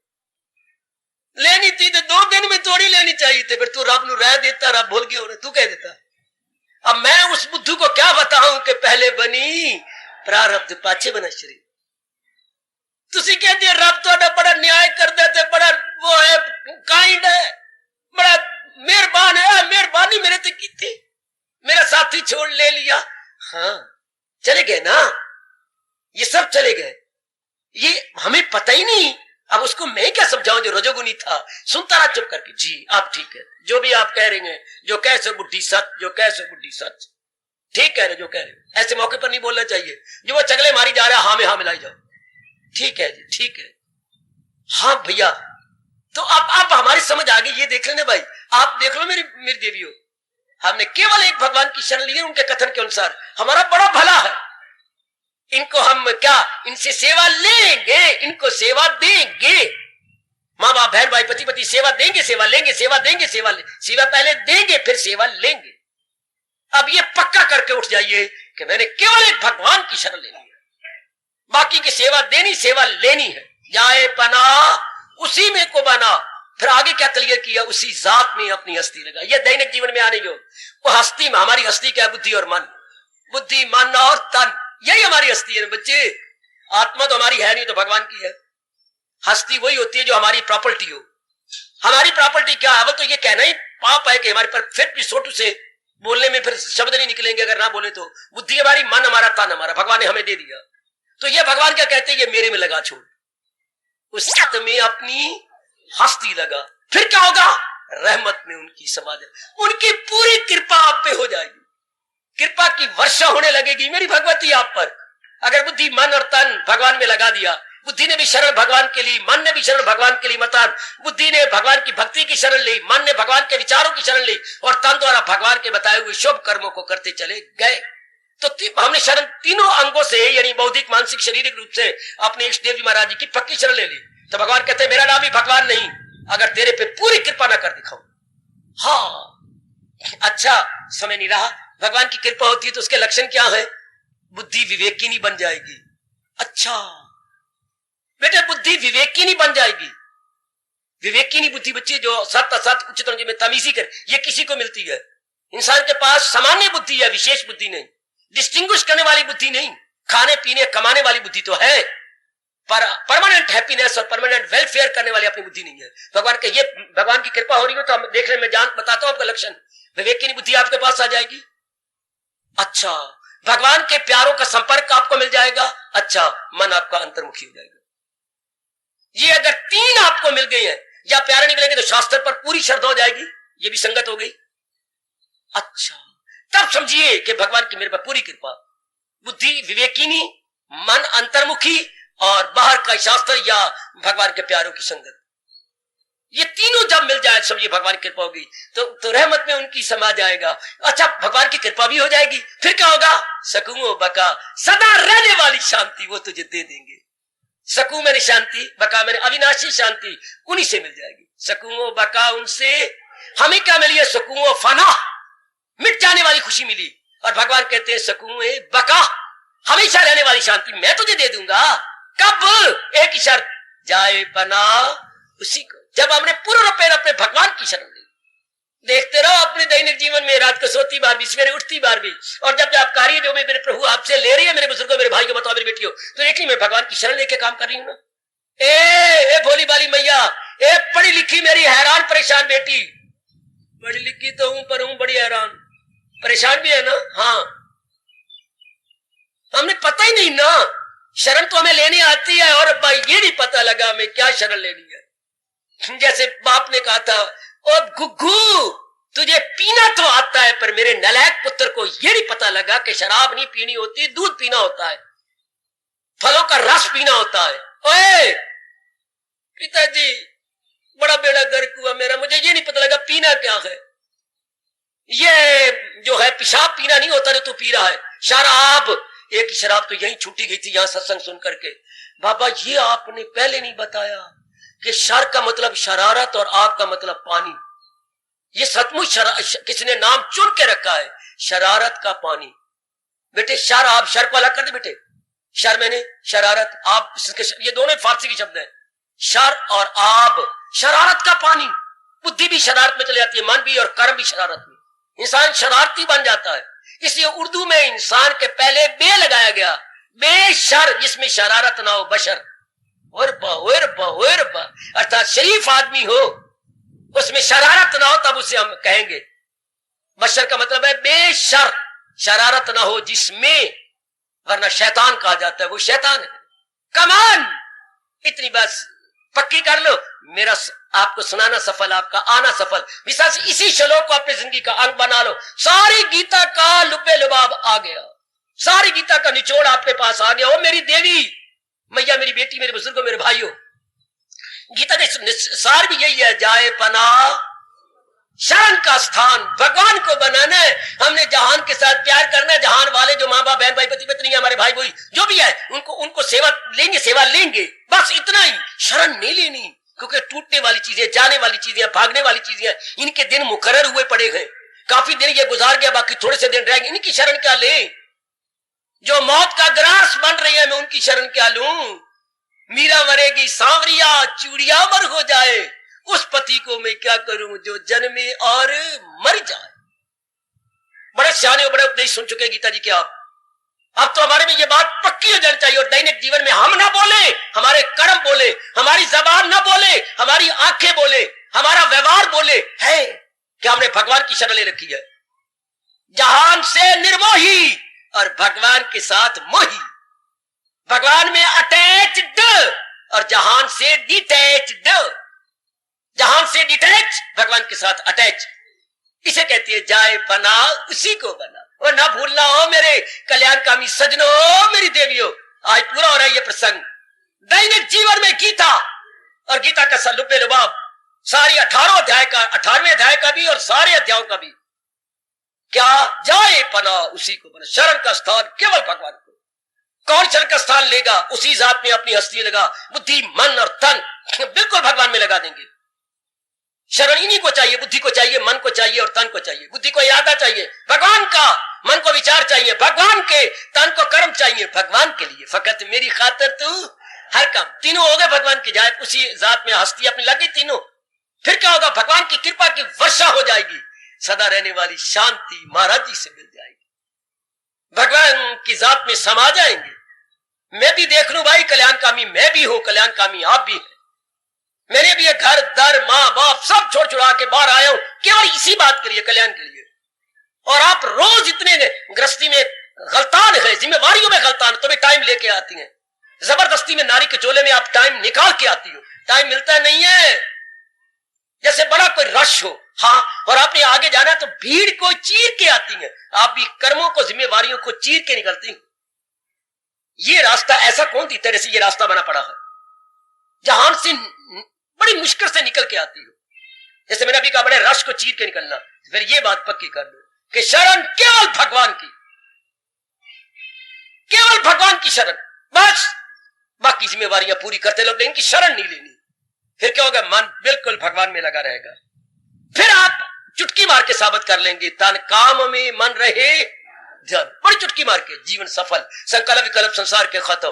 लेनी थी तो 2 दिन में थोड़ी लेनी चाहिए थी, फिर तू रब नु रह देता, रब भूल गया उन्हें, तू कह देता। अब मैं उस बुद्धू को क्या बताऊं कि पहले बनी प्रारब्ध पाछे बना शरीर। तुसी कहते रब तो बड़ा न्याय कर देते, बड़ा वो है, काइंड है, बड़ा मेहरबान है। मेहरबानी मेरे ते की थी, मेरा साथी छोड़ ले लिया। हाँ, चले गए ना, ये सब चले गए, ये हमें पता ही नहीं। अब उसको मैं क्या समझाऊं जो रजोगुनी था। सुनता रहा चुप करके, जी आप ठीक है, जो भी आप कह रहे हैं, जो कह सो बुढ़ी सच, जो कह सो बुढ़ी सच, ठीक कह रहे जो कह रहे। ऐसे मौके पर नहीं बोलना चाहिए। जो वो चगले मारी जा रहा है, हाँ में हाँ मिलाई जाओ, ठीक है जी ठीक है। हाँ भैया, तो अब हमारी समझ आ गई। ये देख लेने भाई, आप देख लो मेरी देवियों, हमने केवल एक भगवान की शरण ली है। उनके कथन के अनुसार हमारा बड़ा भला है। इनको हम क्या, इनसे सेवा लेंगे, इनको सेवा देंगे। माँ बाप बहन भाई पति पति सेवा देंगे, सेवा लेंगे, सेवा देंगे, सेवा पहले देंगे फिर सेवा लेंगे। अब ये पक्का करके उठ जाइए कि मैंने केवल एक भगवान की शरण लेनी है, बाकी की सेवा देनी, सेवा लेनी है। जाए पना उसी में को बना। फिर आगे क्या क्लियर किया, उसी जात में अपनी हस्ती लगा। यह दैनिक जीवन में आने जो वो हस्ती में, हमारी हस्ती क्या है? बुद्धि और मन, बुद्धि मन और तन, यही हमारी हस्ती है बच्चे। आत्मा तो हमारी है नहीं, तो भगवान की है। हस्ती वही होती है जो हमारी प्रॉपर्टी हो। हमारी प्रॉपर्टी क्या है? वो तो ये कहना ही पाप है कि हमारे पर फिर भी छोटू से बोलने में फिर शब्द नहीं निकलेंगे अगर ना बोले तो। बुद्धि हमारी, मन हमारा, तन हमारा, भगवान ने हमें दे दिया। तो ये भगवान क्या कहते हैं? ये मेरे में लगा छोड़, उस में अपनी हस्ती लगा। फिर क्या होगा? रहमत में उनकी समाज, उनकी पूरी कृपा आप पे हो जाएगी। कृपा की वर्षा होने लगेगी मेरी भगवती आप पर। अगर बुद्धि मन और तन भगवान में लगा दिया, बुद्धि ने भी शरण भगवान के लिए, मन ने भी शरण भगवान के लिए, मतदान बुद्धि ने भगवान की भक्ति की शरण ली, मन ने भगवान के विचारों की शरण ली, और तन द्वारा भगवान के बताए हुए शुभ कर्मों को करते चले गए। तो हमने शरण तीनों अंगों से यानी बौद्धिक, मानसिक, शारीरिक रूप से अपने इष्ट देव जी महाराज जी की पक्की शरण ले ली। तो भगवान कहते हैं मेरा नाम ही भगवान नहीं अगर तेरे पे पूरी कृपा ना कर दिखाऊं। हाँ, अच्छा, समय नहीं रहा। भगवान की कृपा होती है तो उसके लक्षण क्या है? बुद्धि विवेकिनी बन जाएगी। अच्छा बेटे, बुद्धि विवेकिनी बन जाएगी। विवेकिनी बुद्धि बच्चे जो सत्य असत्य उचित अनुचित में तमीजी कर, ये किसी को मिलती है। इंसान के पास सामान्य बुद्धि है, विशेष बुद्धि नहीं, डिस्टिंग्विश करने वाली बुद्धि नहीं, खाने पीने कमाने वाली बुद्धि तो है, पर परमानेंट हैप्पीनेस और परमानेंट वेलफेयर करने वाली अपनी बुद्धि नहीं है। भगवान के ये भगवान की कृपा हो रही हो तो हम देख रहे, मैं जान बताता हूं आपका लक्षण, विवेकिनी बुद्धि आपके पास आ जाएगी। अच्छा, भगवान के प्यारों का संपर्क आपको मिल जाएगा। अच्छा, मन आपका अंतर्मुखी हो जाएगा। ये अगर तीन आपको मिल गई है, या प्यारे नहीं मिलेंगे तो शास्त्र पर पूरी श्रद्धा हो जाएगी, ये भी संगत हो गई। अच्छा, तब समझिए कि भगवान की मेरे पर पूरी कृपा, बुद्धि विवेकिनी, मन अंतर्मुखी और बाहर का शास्त्र या भगवान के प्यारों की संगत, ये तीनों जब मिल जाए समझिए भगवान की कृपा होगी। तो रहमत में उनकी समा जाएगा। अच्छा, भगवान की कृपा भी हो जाएगी, फिर क्या होगा? सकूं बका, सदा रहने वाली शांति वो तुझे दे देंगे। सकूं मैंने शांति, बका मैंने अविनाशी शांति, उन्हीं से मिल जाएगी। सकूं बका, उनसे हमें क्या मिली है? सकूं फना, मिट जाने वाली खुशी मिली। और भगवान कहते हैं सकूं बका, हमेशा रहने वाली शांति मैं तुझे दे दूंगा। कब? एक ही शर्त, जाए पना उसी को, जब हमने पूर्ण रूप अपने भगवान की शरण ली। देखते रहो अपने दैनिक जीवन में, रात को सोती बार भी, सवेरे उठती बार भी, और जब आप कार्य जो मेरे प्रभु आपसे ले रही है, मेरे बुजुर्गों, मेरे भाई को बताओ, मेरी बेटियों, तो देखिए मैं भगवान की शरण लेके काम कर रही हूं ना। ए भोली बाली मैया, ए पढ़ी लिखी मेरी हैरान परेशान बेटी, पढ़ी लिखी तो हूं पर हूं बड़ी हैरान परेशान भी है ना। हाँ, हमने पता ही नहीं ना, शरण तो हमें लेनी आती है और ये नहीं पता लगा हमें क्या शरण लेनी है। जैसे बाप ने कहा था, ओ गुग्गू तुझे पीना तो आता है, पर मेरे नालायक पुत्र को ये नहीं पता लगा कि शराब नहीं पीनी होती, दूध पीना होता है, फलों का रस पीना होता है। ओए पिताजी, बड़ा बेड़ा गर्क हुआ मेरा, मुझे ये नहीं पता लगा पीना क्या है। ये जो है पेशाब पीना नहीं होता जो तू पी रहा है, शराब। एक ही शराब तो यही छूटी गई थी यहां सत्संग सुन करके। बाबा ये आपने पहले नहीं बताया कि शर का मतलब शरारत और आग का मतलब पानी। ये सचमुच किसने नाम चुन के रखा है, शरारत का पानी। बेटे शर, आप शर को अलग कर दे बेटे, शर मैंने शरारत, आप ये दोनों फारसी के शब्द हैं। शर और आब, शरारत का पानी। बुद्धि भी शरारत में चली जाती है, मन भी, और कर्म भी शरारत में। इंसान शरारती बन जाता है। इसलिए उर्दू में इंसान के पहले बे लगाया गया, बेशर, जिसमें शरारत ना हो, बशर अर्थात शरीफ आदमी हो, उसमें शरारत ना हो, तब उसे हम कहेंगे। बशर का मतलब है बेशर, शरारत ना हो जिसमें, वरना शैतान कहा जाता है, वो शैतान है। कमान, इतनी बस पक्की कर लो, मेरा आपको सुनाना सफल, आपका आना सफल। विशेष इसी श्लोक को अपनी जिंदगी का अंग बना लो। सारी गीता का लुब्बे लुबाब आ गया, सारी गीता का निचोड़ आपके पास आ गया। ओ मेरी देवी मैया, मेरी बेटी, मेरे बुजुर्गों, मेरे भाइयों, गीता का सार भी यही है, जाए पना शरण का स्थान, भगवान को बनाना है हमने, जहान के साथ प्यार करना है। जहान वाले जो माँ बाप, बहन भाई, पति पत्नी, हमारे भाई भाई जो भी है, उनको सेवा लेंगे, बस इतना ही। शरण नहीं लेनी, क्योंकि टूटने वाली चीजें, जाने वाली चीजें, भागने वाली चीजें, इनके दिन मुकर्रर हुए पड़े हैं। काफी दिन ये गुजार गया, बाकी थोड़े से दिन रह गए, इनकी शरण क्या ले? जो मौत का ग्रास बन रही है, मैं उनकी शरण क्या लूं? मीरा मरेगी सांवरिया, चूड़िया मर हो जाए, उस पति को मैं क्या करूं जो जन्मे और मर जाए। बड़े सियाने और बड़े उपदेश सुन चुके गीता जी के आप। अब तो हमारे में ये बात पक्की हो जानी चाहिए, और दैनिक जीवन में हम ना बोले, हमारे कर्म बोले, हमारी जबान ना बोले, हमारी आंखें बोले, हमारा व्यवहार बोले है कि हमने भगवान की शरण ले रखी है। जहान से निर्मोही और भगवान के साथ मोही, भगवान में अटैच्ड और जहान से डिटैच्ड, जहान से डिटैच, भगवान के साथ अटैच। इसे कहती है जाए पना उसी को बना। और ना भूलना हो मेरे कल्याणकामी सजनों, मेरी देवियों, आज पूरा हो रहा है ये प्रसंग। दैनिक जीवन में गीता और गीता का लुब्बे लुबाब, सारी 18 अध्याय का, 18वें अध्याय का भी और सारे अध्यायों का भी, क्या जाए पना उसी को बना। शरण का स्थान केवल भगवान को। कौन शरण का स्थान लेगा? उसी जात में अपनी हस्ती लगा, बुद्धि मन और तन बिल्कुल भगवान में लगा देंगे। शरण इन्हीं को चाहिए, बुद्धि को चाहिए, मन को चाहिए और तन को चाहिए। बुद्धि को इरादा चाहिए भगवान का, मन को विचार चाहिए भगवान के, तन को कर्म चाहिए भगवान के लिए। फकत मेरी खातिर तू हर काम। तीनों हो गए भगवान की जात, उसी जात में हस्ती अपनी लगी तीनों। फिर क्या होगा? भगवान की कृपा की वर्षा हो जाएगी, सदा रहने वाली शांति महाराज जी से मिल जाएगी, भगवान की जात में समा जाएंगे। मैं भी देख लूं भाई, कल्याणकामी मैं भी हूं, कल्याणकामी आप भी हैं। मैंने भी ये घर दर माँ बाप सब छोड़ छुड़ा के बाहर आया हूं केवल इसी बात के लिए, कल्याण के लिए। और आप रोज इतने गृहस्थी में गलतान है, जिम्मेवारियों में गलतान, तो भी टाइम लेके आती हैं। जबरदस्ती में नारी के चोले में आप टाइम निकाल के आती हो, टाइम मिलता नहीं है। जैसे बड़ा कोई रश हो, हाँ, और आपने आगे जाना है तो भीड़ को चीर के आती है। आप भी कर्मों को, जिम्मेवारियों को चीर के निकलती हैं। ये रास्ता ऐसा कौन दी तरह से ये रास्ता बना पड़ा है, जहां से बड़ी मुश्किल से निकल के आती हो। जैसे मैंने अभी कहा, बड़े रश को चीर के निकलना। फिर ये बात पक्की कर लो कि शरण केवल भगवान की, केवल भगवान की शरण, बस। बाकी जिम्मेवारियां पूरी करते लोग, इनकी शरण नहीं लेनी। फिर क्या होगा? मन बिल्कुल भगवान में लगा रहेगा। फिर आप चुटकी मार के साबित कर लेंगे, तन काम में मन रहे ध्यान। बड़ी चुटकी मार के जीवन सफल, संकल्प विकल्प संसार के खत्म,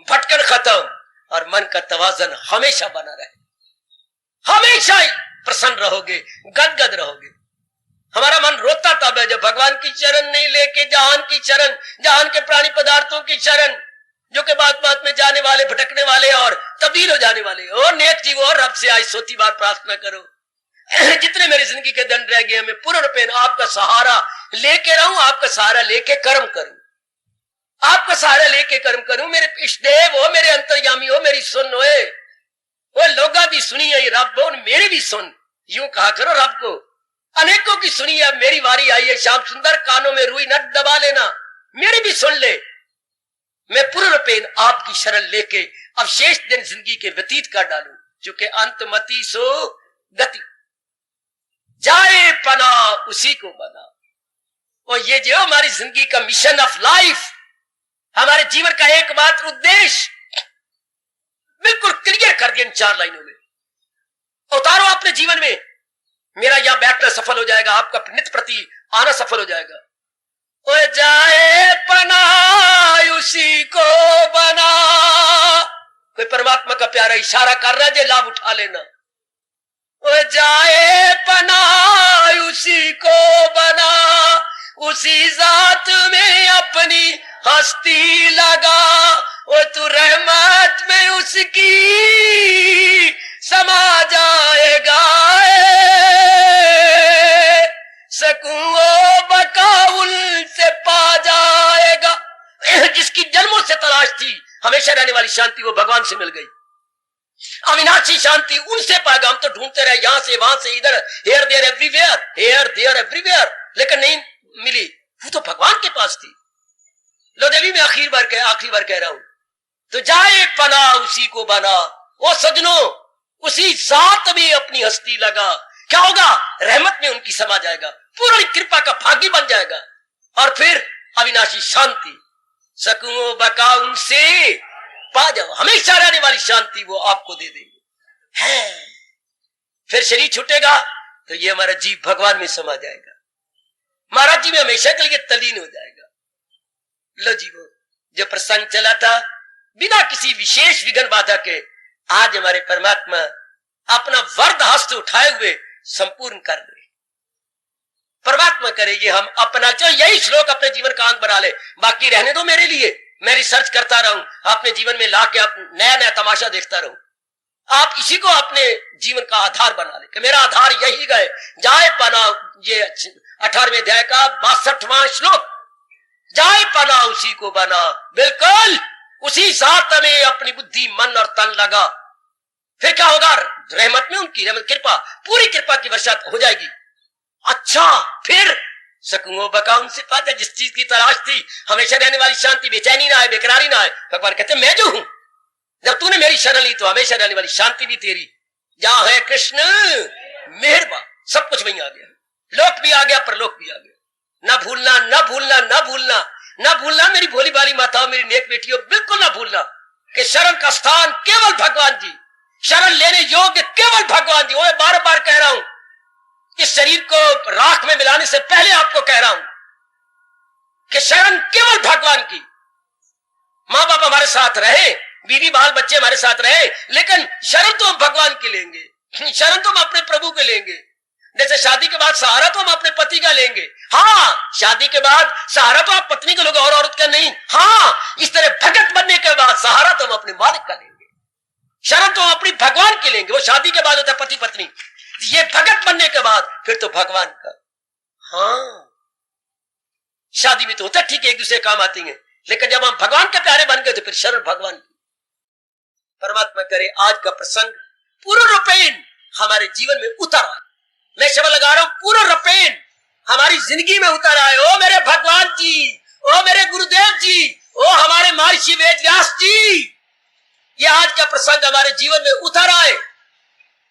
भटकन खत्म, और मन का तवाजन हमेशा बना रहे। हमेशा ही प्रसन्न रहोगे, गदगद रहोगे। हमारा मन रोता तब है जब भगवान की शरण नहीं लेके जहान की शरण, जहान के प्राणी पदार्थों की शरण, जो के बात बात में जाने वाले, भटकने वाले और तब्दील हो जाने वाले। और नेक जीवो, और रब से आज सोती बार प्रार्थना करो, जितने मेरी जिंदगी के दिन रह गए, मैं पूर्ण रूपेण आपका सहारा लेके रहूं, आपका सहारा लेके कर्म करूं, आपका सहारा लेके कर्म करूं। मेरे इष्टदेव हो, मेरे अंतर्यामी हो, मेरी सुन होए। वो लोगा भी सुनी है रब, और मेरी भी सुन, यूं कहा करो रब को। अनेकों की सुनी है, मेरी बारी आई है, श्याम सुंदर कानों में रुई नट दबा लेना, मेरी भी सुन ले। मैं पूर्ण रूपेण आपकी शरण लेके अब शेष दिन जिंदगी के व्यतीत कर डालूं, क्योंकि अंतमति सो गति, जाए पना उसी को बना। और ये जो हमारी जिंदगी का मिशन ऑफ लाइफ, हमारे जीवन का एकमात्र उद्देश्य बिल्कुल क्लियर कर दिया इन 4 लाइनों में। उतारो अपने जीवन में। मेरा यहां बैठना सफल हो जाएगा, आपका नित्य प्रति आना सफल हो जाएगा। ओ जाए पना उसी को बना। कोई परमात्मा का प्यारा इशारा कर रहा है, जो लाभ उठा लेना। ओ जाए पना उसी को बना, उसी जात में अपनी हस्ती लगा। ओ तू रहमत में उसकी समा जाएगा, सकूं बकाउल से पा जाएगा। जिसकी जन्मों से तलाश थी हमेशा रहने वाली शांति, वो भगवान से मिल गई। अविनाशी शांति उनसे पाएगा। हम तो ढूंढते रहे यहां से वहां से इधर, here there everywhere, here there everywhere, लेकिन नहीं मिली। वो तो भगवान के पास थी। लो देवी में आखिरी बार कह रहा हूं, तो जाए पना उसी को बना। वो सजनों, उसी जात में अपनी हस्ती लगा। क्या होगा? रहमत में उनकी समा जाएगा, पूरी कृपा का भागी बन जाएगा, और फिर अविनाशी शांति, सकूं बका उनसे पा जाओ। हमेशा रहने वाली शांति वो आपको दे देंगे। है फिर शरीर छूटेगा तो ये हमारा जीव भगवान में समा जाएगा, महाराज जी में हमेशा के लिए तलीन हो जाएगा। लो जीवो, जो प्रसंग चला था बिना किसी विशेष विघ्न बाधा के, आज हमारे परमात्मा अपना वरद हस्त उठाए हुए संपूर्ण कर रहे। परमात्मा करे ये हम अपना, चाहे यही श्लोक अपने जीवन का अंग बना ले, बाकी रहने दो मेरे लिए। मैं रिसर्च करता रहूं, अपने जीवन में लाके आप नया नया तमाशा देखता रहूं। आप इसी को अपने जीवन का आधार बना ले कि मेरा आधार यही गए जाए पना। ये 18वें अध्याय का 62वां श्लोक, जाए पना उसी को बना। बिल्कुल उसी जात में अपनी बुद्धि मन और तन लगा। फिर क्या होगा? रहमत में उनकी रहमत, कृपा, पूरी कृपा की वर्षा हो जाएगी। अच्छा, फिर सकूं बका उनसे पाता। जिस चीज की तलाश थी, हमेशा रहने वाली शांति, बेचैनी ना आए, बेकरारी ना आए, भगवान कहते मैं जो हूं, जब तूने मेरी शरण ली तो हमेशा रहने वाली शांति भी तेरी। जहां है कृष्ण मेहरबान, सब कुछ वहीं आ गया, लोक भी आ गया, परलोक भी आ गया। ना भूलना, ना भूलना, ना भूलना, ना भूलना मेरी भोली भाली माताओं, मेरी नेक बेटियों, बिल्कुल ना भूलना कि शरण का स्थान केवल भगवान जी, शरण लेने योग्य केवल भगवान जी। वो बार बार कह रहा हूं, इस शरीर को राख में मिलाने से पहले आपको कह रहा हूं कि शरण केवल भगवान की। माँ बाप हमारे साथ रहे, बीवी बाल बच्चे हमारे साथ रहे, लेकिन शरण तो हम भगवान की लेंगे, शरण तो हम अपने प्रभु के लेंगे। जैसे शादी के बाद सहारा तो हम अपने पति का लेंगे, हाँ, शादी के बाद सहारा तो आप पत्नी का लोगे और औरत का नहीं, हाँ, इस तरह भगत बनने के बाद सहारा तो हम अपने मालिक का लेंगे, शरण तो हम अपनी भगवान की लेंगे। वो शादी के बाद होता है पति पत्नी, ये भगत बनने के बाद फिर तो भगवान का। हाँ, शादी में तो होता ठीक है, एक दूसरे काम आती है, लेकिन जब हम भगवान के प्यारे बन गए तो फिर शरण भगवान की। परमात्मा करे आज का प्रसंग पूर्ण रूपेण हमारे जीवन में उतर आए। मैं शब्द लगा रहा हूं, पूर्ण रूपेण हमारी जिंदगी में उतर आए। ओ मेरे भगवान जी, ओ मेरे गुरुदेव जी, ओ हमारे महर्षि वेद व्यास जी, ये आज का प्रसंग हमारे जीवन में उतर आए।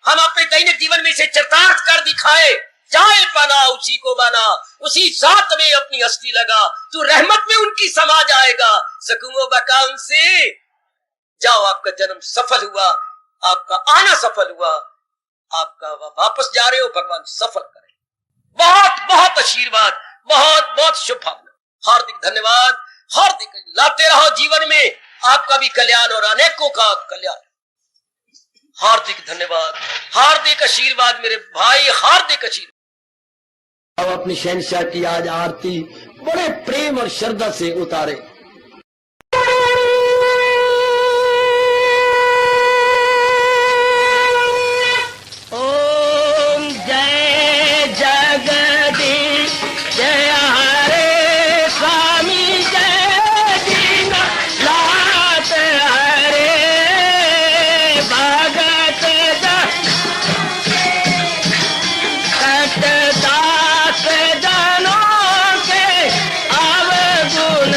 हम अपने दैनिक जीवन में इसे चरितार्थ कर दिखाए। चाहे बना उसी को बना, उसी साथ में अपनी अस्थि लगा, तू रहमत में उनकी समा जाएगा, सकूंगो बका उनसे। जाओ, आपका जन्म सफल हुआ, आपका आना सफल हुआ, आपका वापस जा रहे हो, भगवान सफल करे। बहुत बहुत आशीर्वाद, बहुत बहुत शुभकामना, हार्दिक धन्यवाद, हार्दिक लाते रहो जीवन में आपका भी कल्याण और अनेकों का कल्याण। हार्दिक धन्यवाद, हार्दिक आशीर्वाद मेरे भाई, हार्दिक आशीर्वाद। अब अपनी शहंशाह की आज आरती बड़े प्रेम और श्रद्धा से उतारे। ओम जय जगदीश जय हरे स्वामी, जय दीननाथ हरे भगत दास जनों के अवगुण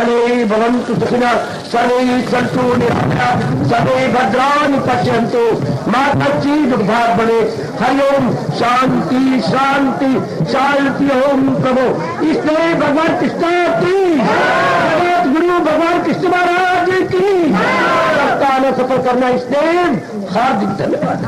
सर्वे भवन्तु सुखिनः सर्वे सन्तु निरामयाः सर्वे भद्राणि पश्यन्तु मा कश्चित् दुर्भाग् भवेत्। हरि ओम शांति शांति शांति। ओम प्रभु इसलिए भगवान कृष्ण की जगत गुरु भगवान कृष्ण महाराज की सफल करना इसलिए हार्दिक धन्यवाद।